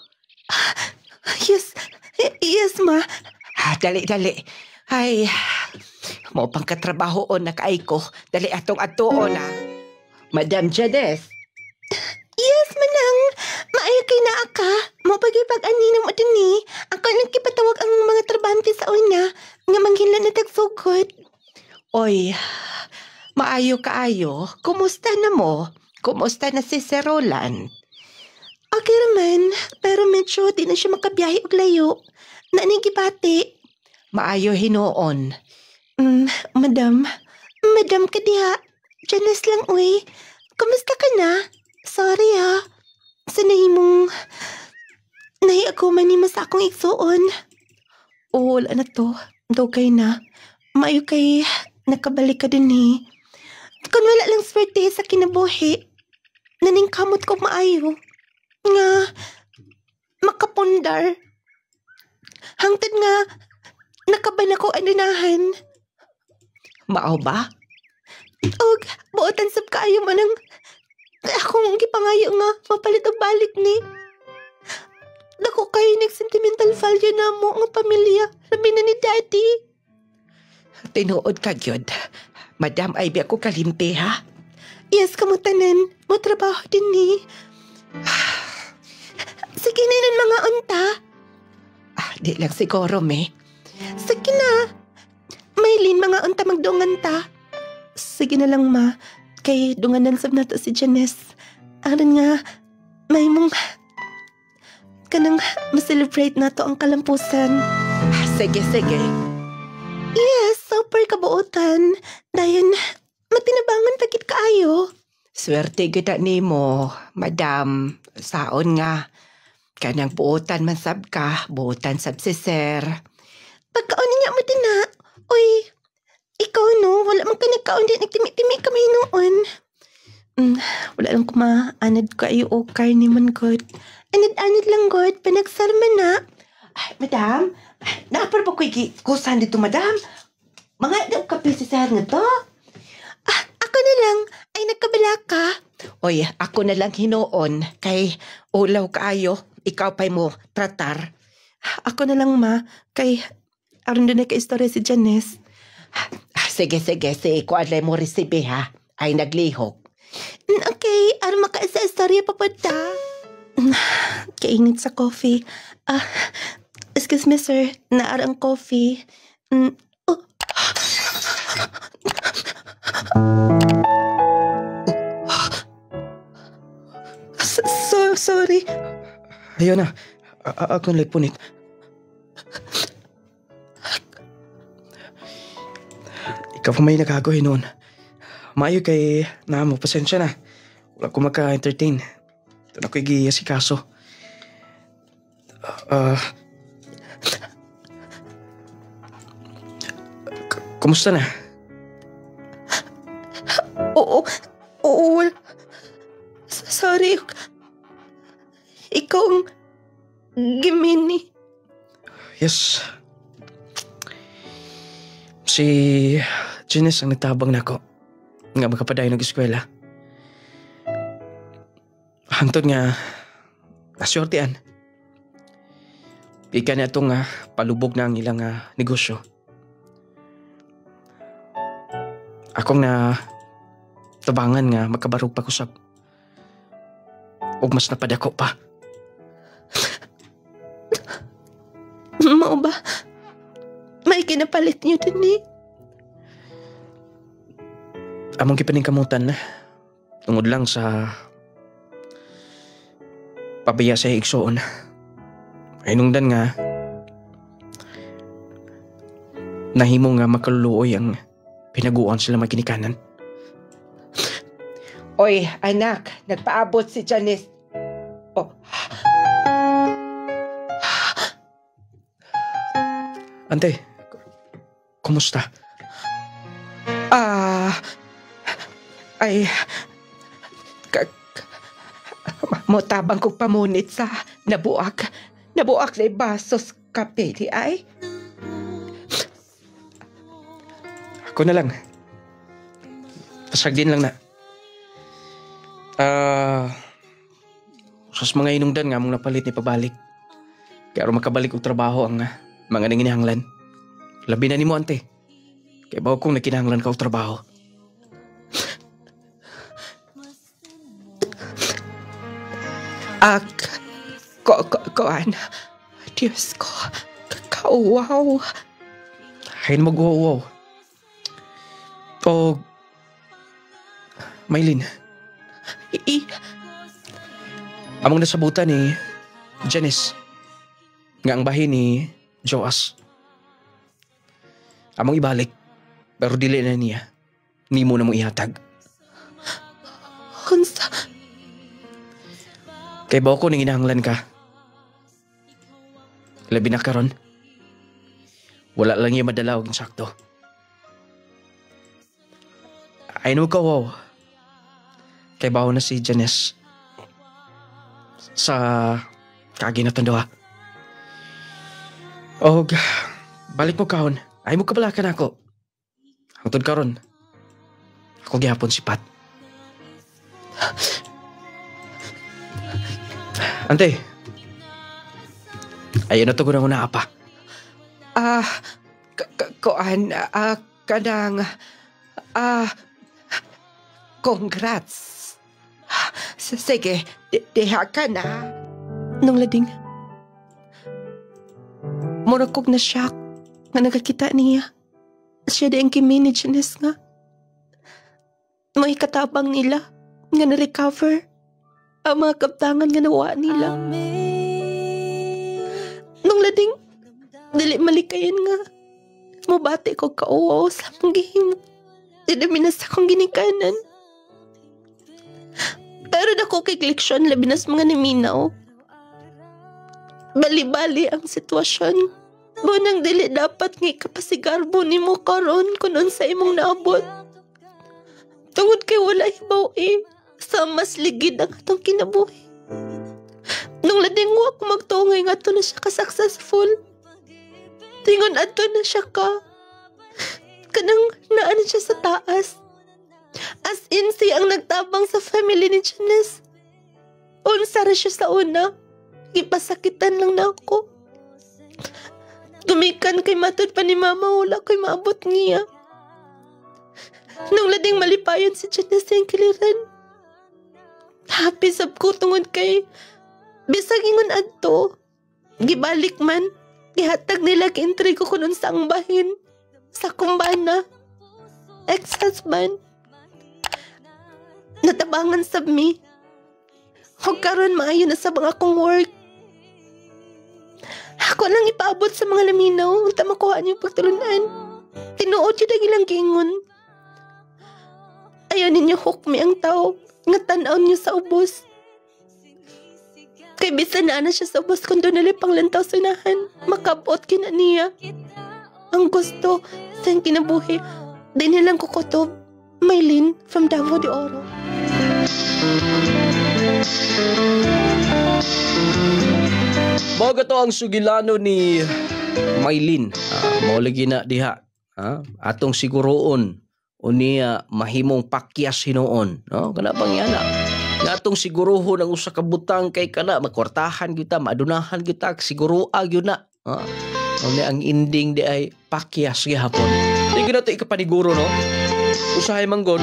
Yes, ma. Dali. Ay, mo pang katrabahoon na kaay ko. Dali atong atuon, ha? Madam Janice. Yes, manang. Maayo kay naa ka. Mo pagipag-aninang mo din ni. Ako nagkipatawag ang mga trabante sa una nga manghinlan na tagsugod. Oy, maayo kaayo. Kumusta na mo? Kumusta na si Sir Roland? Okay raman, pero medyo di na siya makabiyahe og layo. Nanigibati. Maayo hinoon. Madam ka diha. Janice lang, uy. Kumusta ka na? Sorry, ha. Sanay mong nahiaguman ni sa akong igsuon. Wala na to. Dugay na. Maayo kay nakabalik ka din, eh. Kung wala lang swerte sa kinabuhi, naningkamot ko maayo. Nga, makapundar. Hangtod nga, nakaban ako aninahan. Mao ba? Og, buotan sab kaayo man ang akong gipangayo nga mapalit og balik ni. Dako kayo sentimental value na mo nga pamilya, labi na ni Daddy. Tinuod ka gyud. Madam, ay biya ko kalimpi, ha? Yes, kamutanan. Mo trabaho din ni. Sige na nun mga unta. Di lang siguro, me. Sige na. Maylin, mga unta magdungan ta. Sige na lang, ma. Kay dunganan sab nato si Janice. Aron nga, may mong kanang ma-celebrate nato ang kalampusan. Sige. Yes, super kabuotan. Dayon, matinabangan pagit kaayo. Swerte kita nimo, madam. Saon nga. Kanang buotan man sab ka, buotan sab si Sir. Pagkaon niya mo din na. Uy, ikaw no, wala man ka nagkaon din, nagtimi-timi kami noon. Wala lang kumaanad ko ayo o karni man god. Anad-anad lang god, panagsarman na. Ay, madam, naapar pa ko'y kusan dito, madam. Mga daw kape si Sir nga to. Ako na lang, ay nagkabala ka. Oy, ako na lang hinoon, kay ulaw kaayo, ikaw pa'y mo tratar. Ako na lang, ma, kay aron doon na ka-istorya si Janice. Sige, si kuadlay mo resibe, ha? Ay naglihok. Okay, aron maka-istorya pa po ta. Kainit sa coffee. Excuse me, sir. Naara ang coffee. Sorry. Ayaw na. Akong punit. Ikaw pa may nagagawa noon. Maayo kay na mo, pasensya na. Wala ko maka-entertain. Ito na ko'y giya si kaso. Kumusta na? Oo. Sorry. Ikaw ang Gemini. Yes. Si Janice ang nagtabang na ako. Nga magkapadayon ng eskwela. Hangtod nga nasyortean. Ika na itong palubog na ang ilang negosyo. Akong na tabangan nga magkabarog pag-usap. O mas napadako pa. Mao ba? May kinapalit niyo din ni. Among kipaning kamutan tungod lang sa pabaya sa igsoon. Ay nungdan nga nahimo nga makaluluoy ang pinaguan sila makinikanan. Oy, anak, nagpaabot si Janice. Oh. Ante, kumusta? Motabang kong pamunit sa nabuak na basos kape di ay. Ako na lang. Pasag din lang na. Sus mga inungdan nga mong napalit ni pabalik. Kaya aron makabalik og trabaho ang mga nanginahanglan. Labi na nimo ante. Kaya bago kong nakinahanglan ka og trabaho. Koan. Diyos ko. Kauwaw. Hain mag-wow-wow. O Maylin. Among nasabutan ni Janice nga ang bahin ni Joas. Among ibalik pero dili na niya. Nimo na mong ihatag. Unsa? Kay bawo ko nang inahanglan ka. Labi na karon. Wala lang yung madala og insakto. Ay no ka wow. Kay bawo na si Janice sa kagi na tandawa. Og balik mo kaon. Ay mo kabalakan ako. Hangtod karon. Ako gihapon si Pat. Ante. Ayun na to ko na apa. Koan, kanang, congrats. Sige, diha ka na. Nung lading, murakog na shock nga nagkakita niya. Siya di ang kimi ni Janice nga. May katabang nila nga na-recover ang mga kabtangan nga nawa nila. Nung lading, dili malikayan nga. Mubati ko kauwaw sa mong gihimo. Dinaminas akong ginikanan. Pero dako kay leksyon labinas mga niminaw. Bali-bali ang sitwasyon. Bunang dili dapat nga kapasigarbo ni mo karon kung sa imong naabot. Tungod kay wala hibaw sa mas ligid ang atong kinabuhi. Nung lading wak magtungay nga to na siya ka-successful. Tingon ato na siya kanang naan siya sa taas. As in siya ang nagtabang sa family ni Janice. Unsa ra siya sa una. Ipasakitan lang na ako. Tumikan kay matod pa ni mama wala ko'y maabot niya. Nung lading malipayon si Janice ang kiliran. Happy sab ko tungod kay bisag ingon adto. Gibalik man. Gihatag nila ki-entry ko kunon sa ang bahin. Sa kumbana. Ex-husband. Natabangan sab mi. Huwag karon maayo na sa mga akong work. Ako lang ipaabot sa mga laminaw. Unta makuha niyo pagtulunan. Tinuod yun ang ilang gingon. Ayaw ninyo hukmi ang tao. Nga tanaw niyo sa ubos. Kay bisan na siya sa ubos kung doon nalipang lantaw sunahan. Makabot kina niya. Ang gusto sa kinabuhi. Di nilang kukutob. Maylin from Davao de Oro. Baga to ang sugilano ni Maylin. Maulagi na diha. Atong siguroon. O niya mahimong pakyas hinoon. No? Kana bang yana? Natong siguruhon ang usa ka butang kay kana makwartahan kita, maadunahan kita, sigurua gyud na. Ang ending di ay pakyas gihapon. Di gyud nato ikapaniguro no. Usahay manggod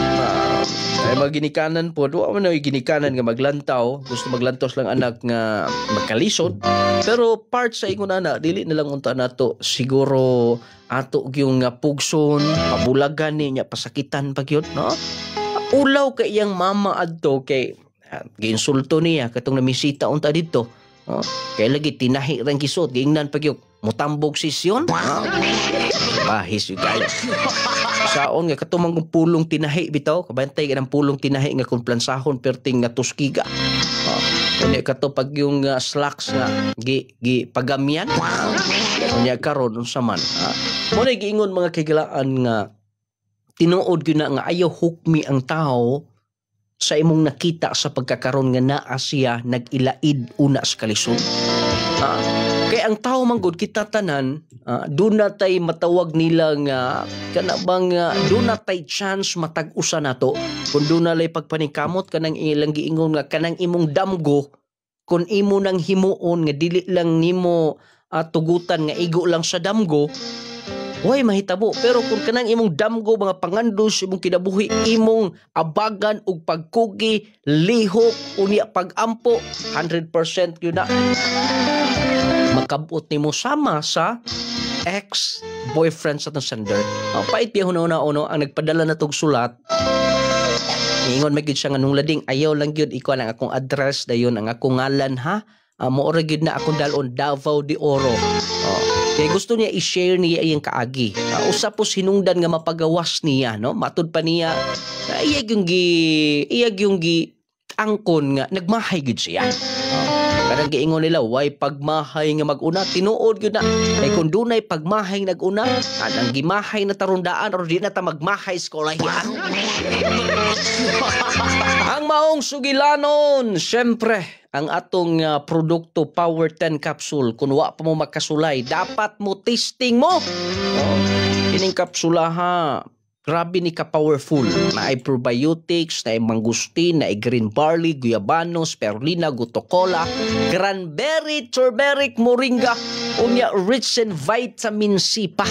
ay maginikanan po. Wa man ay ginikanan nga maglantaw, gusto maglantos lang anak nga magkalisod. Pero part sa ingon ana dili na lang unta nato siguro ato gyung nga pugson, pabulagan niya, pasakitan pa gyud no. Ulaw kay iyang mama adto kay giinsulto niya katong namisita unta dito. Kay lagi tinahi rang kisot giingnan pa gyud mutambog sisyon. Bahis yung guys. Saon nga katumang pulong tinahi bitaw, kabantay ka ng pulong tinahi nga kung plansahon perting nga tuskiga. Kunya kato pag yung slacks nga gi pagamyan. Kunya karon unsa man. Mo na giingon mga kagilaan nga tinuod gyud na nga ayaw hukmi ang tao sa imong nakita sa pagkakaron nga naa siya nag-ilaid una sa kalisod. Kaya ang tao manggod kita tanan, doon natay matawag nila nga kanabang doon natay chance matag-usa nato. Kung doon nalay pagpanikamot kanang ilang giingon nga kanang imong damgo, kung imo nang himuon nga dili lang nimo tugutan nga igo lang sa damgo, way mahitabo. Pero kung kanang imong damgo mga pangandos imong kinabuhi, imong abagan og pagkugi, lihok unya pagampo, 100% yun na makabot nimo sama sa ex-boyfriend sa sender. Pait piya una-una ang nagpadala na tog sulat. Ingon magid siya nga nung lading ayaw lang gyud iko ang akong address dayon ang akong ngalan ha. Mo ora gyud na akong dalon Davao de Oro. Kaya gusto niya i-share niya iyang kaagi. Usap po sinungdan nga mapagawas niya, no? Matud pa niya iyag yung gi angkon nga nagmahay gyud siya. Karang giingon nila, way pagmahay nga mag-una, tinuod yun na. Kaya kung dunay pagmahay nag-una, anang gimahay na tarundaan, or di na ta magmahay skolahian. Ang maong sugilanon, syempre, ang atong produkto Power 10 Capsule. Kung wa pa mo makasulay, dapat mo testing mo. Ining kapsula ha. Grabe ni ka-powerful. Na ay probiotics, na ay mangustin, na ay green barley, guyabano, spirulina, gutocola, cranberry, turmeric, moringa, unya rich in vitamin C pa.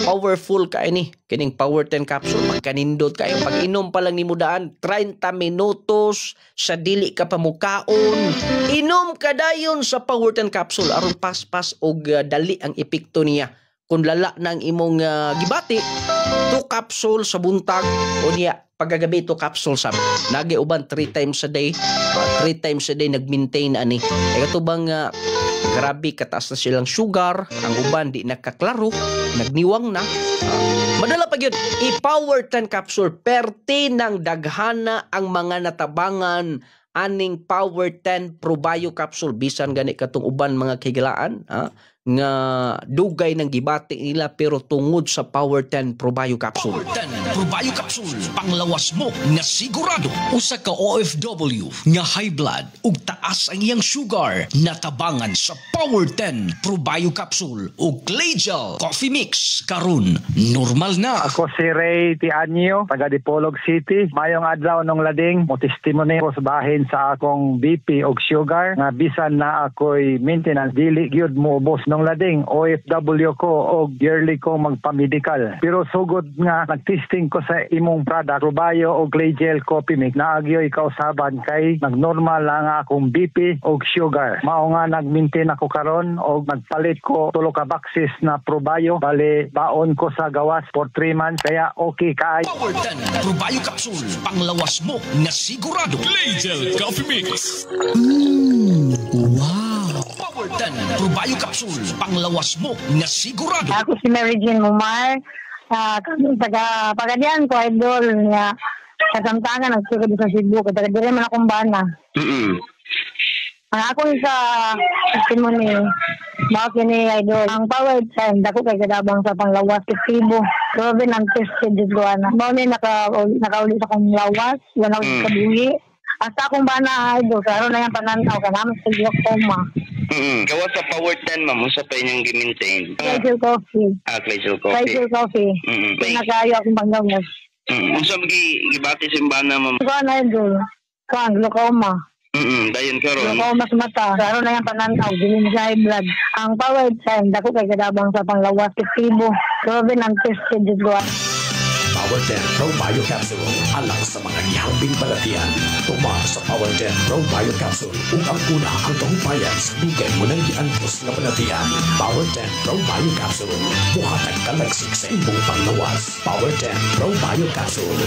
Powerful ka ini. Kining Power 10 Capsule. Magkanindot kayo. Pag inom pa lang ni mudaan, 30 minutos, sa dili ka pamukaon. Inom ka dayon sa Power 10 Capsule. Aron paspas o dali ang epekto niya. Kung lala ng imong gibati, 2 capsule sa buntag o niya pagagabi 2 capsule sa nagi uban 3 times a day. 3 times a day nag-maintain ani. E katubang grabe kataas na silang sugar, ang uban di nakaklaro, nagniwang na. Madala pa yun, i-Power 10 Capsule, perti ng daghana ang mga natabangan aning Power 10 Probio Capsule. Bisan gani katong uban mga kigilaan, nga dugay ng gibati nila pero tungod sa Power 10 Probio Capsule. Power 10 Probio Capsule, panglawas mo nga sigurado. Usa ka OFW nga high blood ug taas ang iyang sugar, natabangan sa Power 10 Probio Capsule ug Clay Gel Coffee Mix karon normal na. Ako si Ray Tianyo, taga Dipolog City. Mayong adlaw nung lading mo testimony ko sa bahin sa akong BP ug sugar nga bisan na ako'y maintenance dili gyud mo ubos nung lading OFW ko og yearly ko magpa-medical. Pero sugod nga nagtesting ko sa imong product Probio og Clay Gel Coffee Mix, naagyoy kausaban kay nagnormal lang akong BP og sugar. Mao nga nagmaintain ako karon og nagpalit ko 3 ka boxes na Probio, bali baon ko sa gawas for 3 months kaya okay kay. Power 10 Probio Capsule, panglawas mo nga sigurado. Clay Gel Coffee Mix. Wow. Power 10 Probio Capsule, panglawas mo nga sigurado. Ako si Mary Jean Mumar, taga Pagadian ko, idol niya. Kasamtangan, nagsigod sa Cebu, taga dire man akong bana. Ang akong sa testimony, bakit ni idol, ang Power 10, dako kay kadabang sa panglawas, efektibo. Grabe ng tested dito ko, ana. Bawa niya nakauli sa akong lawas, wala ko sa kabuhi. Hasta akong bana, idol, karoon na yung pananaw, kanamas sa glaucoma. Gawa sa Power 10, ma'am. Usa pa inyong gi-maintain. Clay Gel Coffee. Clay Gel Coffee. Clay Gel Coffee. Kung nakayo akong panggawas. Unsa gibati sa imbana, ma'am? Ikaw na idol. Kang glaucoma. Dayon karon. Glaucoma sa mata. Karoon na yung pananaw. Dili na sa high blood. Ang Power 10, dako kay kadabang sa panglawas. Efektibo. Grabe ng tested dito. Power 10 Probio Capsule, alang sa mga gihambing balatian. Tuma sa Power 10 Probio Capsule ug ang una ang tahumpayan sa dugay mo nang giantos nga balatian. Power 10 Probio Capsule, buhatag kalagsik sa imong panglawas. Power 10 Probio Capsule.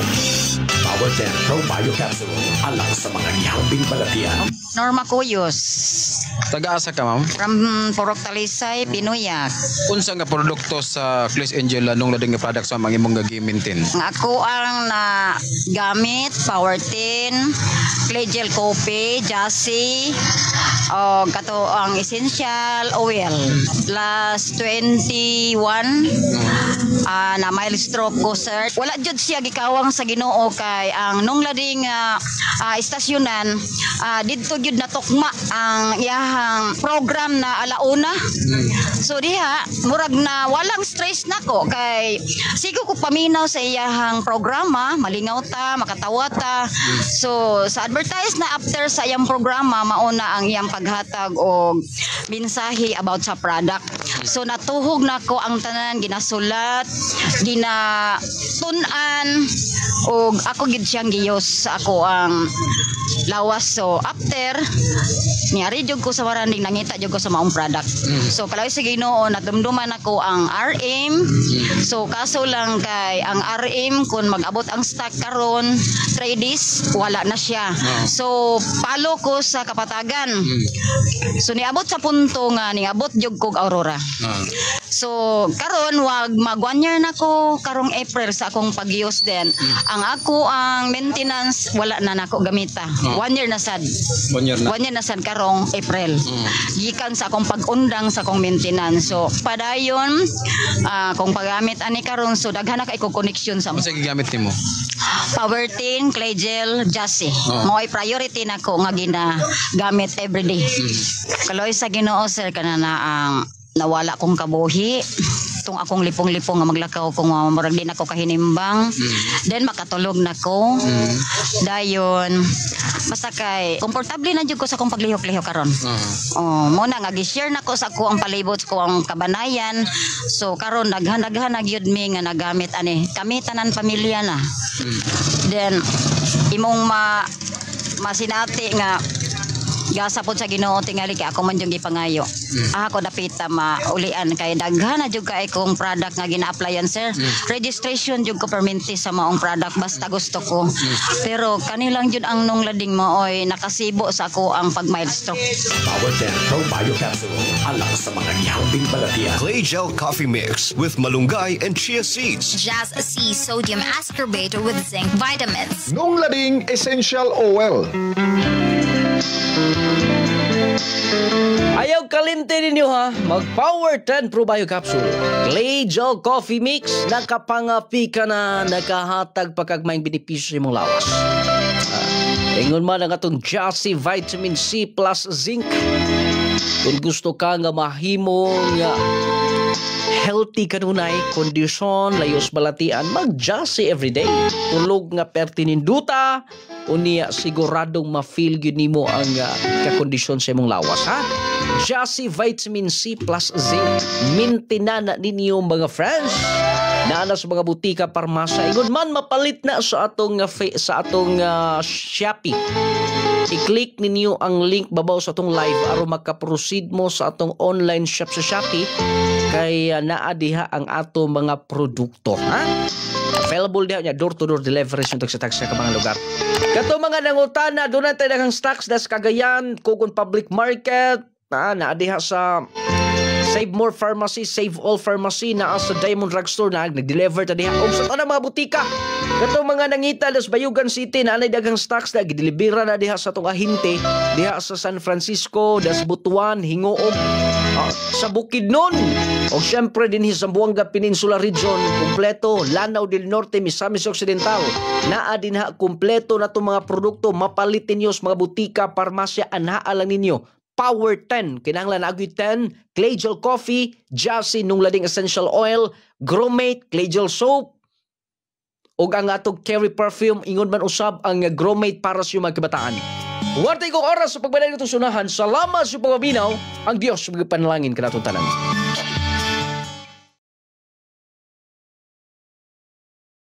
Power 10 Probio Capsule, alang sa mga gihambing balatian. Norma Cuyos. Taga-asa ka, ma'am? From Purok Talisay, Pinuyak. Unsa nga produkto sa Clay Angel nung lading nga products ang imong gagi-maintain? Ako ang na gamit Power 10, Clay Gel Coffee, Jassy, kato ang essential oil. Last 21 na mild stroke ko sir. Wala jud siya gikawang sa Ginoo kay ang nung lading istasyonan didto jud natukma ang iyahang program na alauna. So diha murag na walang stress nako kay sigo ko paminaw sa iyahang programa, malingaw ta, makatawa ta. So sa advertise na after sa iyang programa mauna ang iyang paghatag og mensahe about sa product. So natuhog nako ang tanan, ginasulat, ginatunan og ako gid siyang giyos sa ako ang lawas. So after niari jud ko sa waranding nangita jud ko sa maong product. So kalaway sa Ginoo natumduman ako ang RM. So kaso lang kay ang RM kun mag-abot ang stock karon 3 days wala na siya. So palo ko sa kapatagan. So niabot sa punto nga niabot jud kog Aurora. So karon wag mag 1 year na ko karong April sa akong pag-use din. Ang ako ang maintenance wala na nako gamita. 1 year na sad. 1 year na. 1 year na sad karong April. Gikan sa akong pag-undang sa akong maintenance. So padayon kung paggamit ani karon so daghan na kay ko connection sa mo. Unsa gigamit nimo? Powertin, clay gel, Jassy. Mo'y priority nako nga ginagamit everyday. Kaloy sa Ginoo sir kanana ang nawala kong kabuhi. Itong akong lipong-lipong nga maglakaw kung marag din ako kahinimbang. Then makatulog na ko. Dayon basta kay komportable na jud ko sa akong paglihok-lihok karon. Muna nga gi-share nako sa ako ang palibot ko ang kabanayan. So karon daghan-daghan na gyud mi nga nagamit ani. Kami tanan pamilya na. Then imong masinati nga gasa pod sa Ginoo tingali kay ako man jud gipangayo. Ako dapita maulian kay daghan na jud kay kong product nga gina-applyan sir. Registration jud ko perminti sa maong product basta gusto ko. Pero kanilang jud ang nung lading mo oy nakasibo sa ako ang pag mild stroke. Power 10 Pro Bio Capsule alang sa mga gihambing balatian. Clay Gel Coffee Mix with malunggay and chia seeds. Jazz C sodium ascorbate with zinc vitamins. Nung lading essential oil. Ayaw kalinte ninyo ha. Mag Power 10 Pro Bio Capsule. Clay Gel Coffee Mix. Nakapangapi ka na. Nakahatag pagkagmayang benepisyo sa imong lawas. Ingon man ang atong Jassy Vitamin C plus Zinc. Kung gusto ka nga mahimo nga healthy kanunay, kondisyon, layos balatian, mag-Jassy everyday. Tulog nga pertininduta, unya siguradong ma-feel yun nimo ang kakondisyon sa imong lawas, ha? Jassy Vitamin C plus Zinc. Mintinana ninyo mga friends. Naana sa mga butika, parmasa. Ingon man mapalit na sa atong Shopee. I-click ninyo ang link babaw sa atong live aron makaproceed mo sa atong online shop sa Shopee kay naa diha ang ato mga produkto, ha? Available diha nya door-to-door delivery sa tagsa-tagsa ka mga lugar. Kato mga nangutana, doon natin ang stocks das Cagayan, Kugon Public Market, naa diha sa Save More Pharmacy, Save All Pharmacy, naa sa Diamond Drugstore na nag-deliver ta diha og sa tanang mga butika. Kato mga nangita das Bayugan City na anay daghang stocks na gidilibera na diha sa atong ahinte diha sa San Francisco, das Butuan, Hingoog, sa Bukidnon. O syempre din sa Zamboanga Peninsula Region, kumpleto, Lanao del Norte, Misamis Occidental. Naa din ha kumpleto na itong mga produkto, mapalit ninyo sa mga butika, parmasya, anhaa lang ninyo. Power 10, kinahanglan agui 10, Clay Gel Coffee, Jassy nung lading essential oil, Gromate, Clay Gel Soap, o ang atong Kerry Perfume, ingon man usab ang Gromate para sa mga kabataan. Wartay kong oras sa pagbalay nitong sunahan, salamat sa pagmabinaw, ang Diyos magpanalangin ka natong tanan.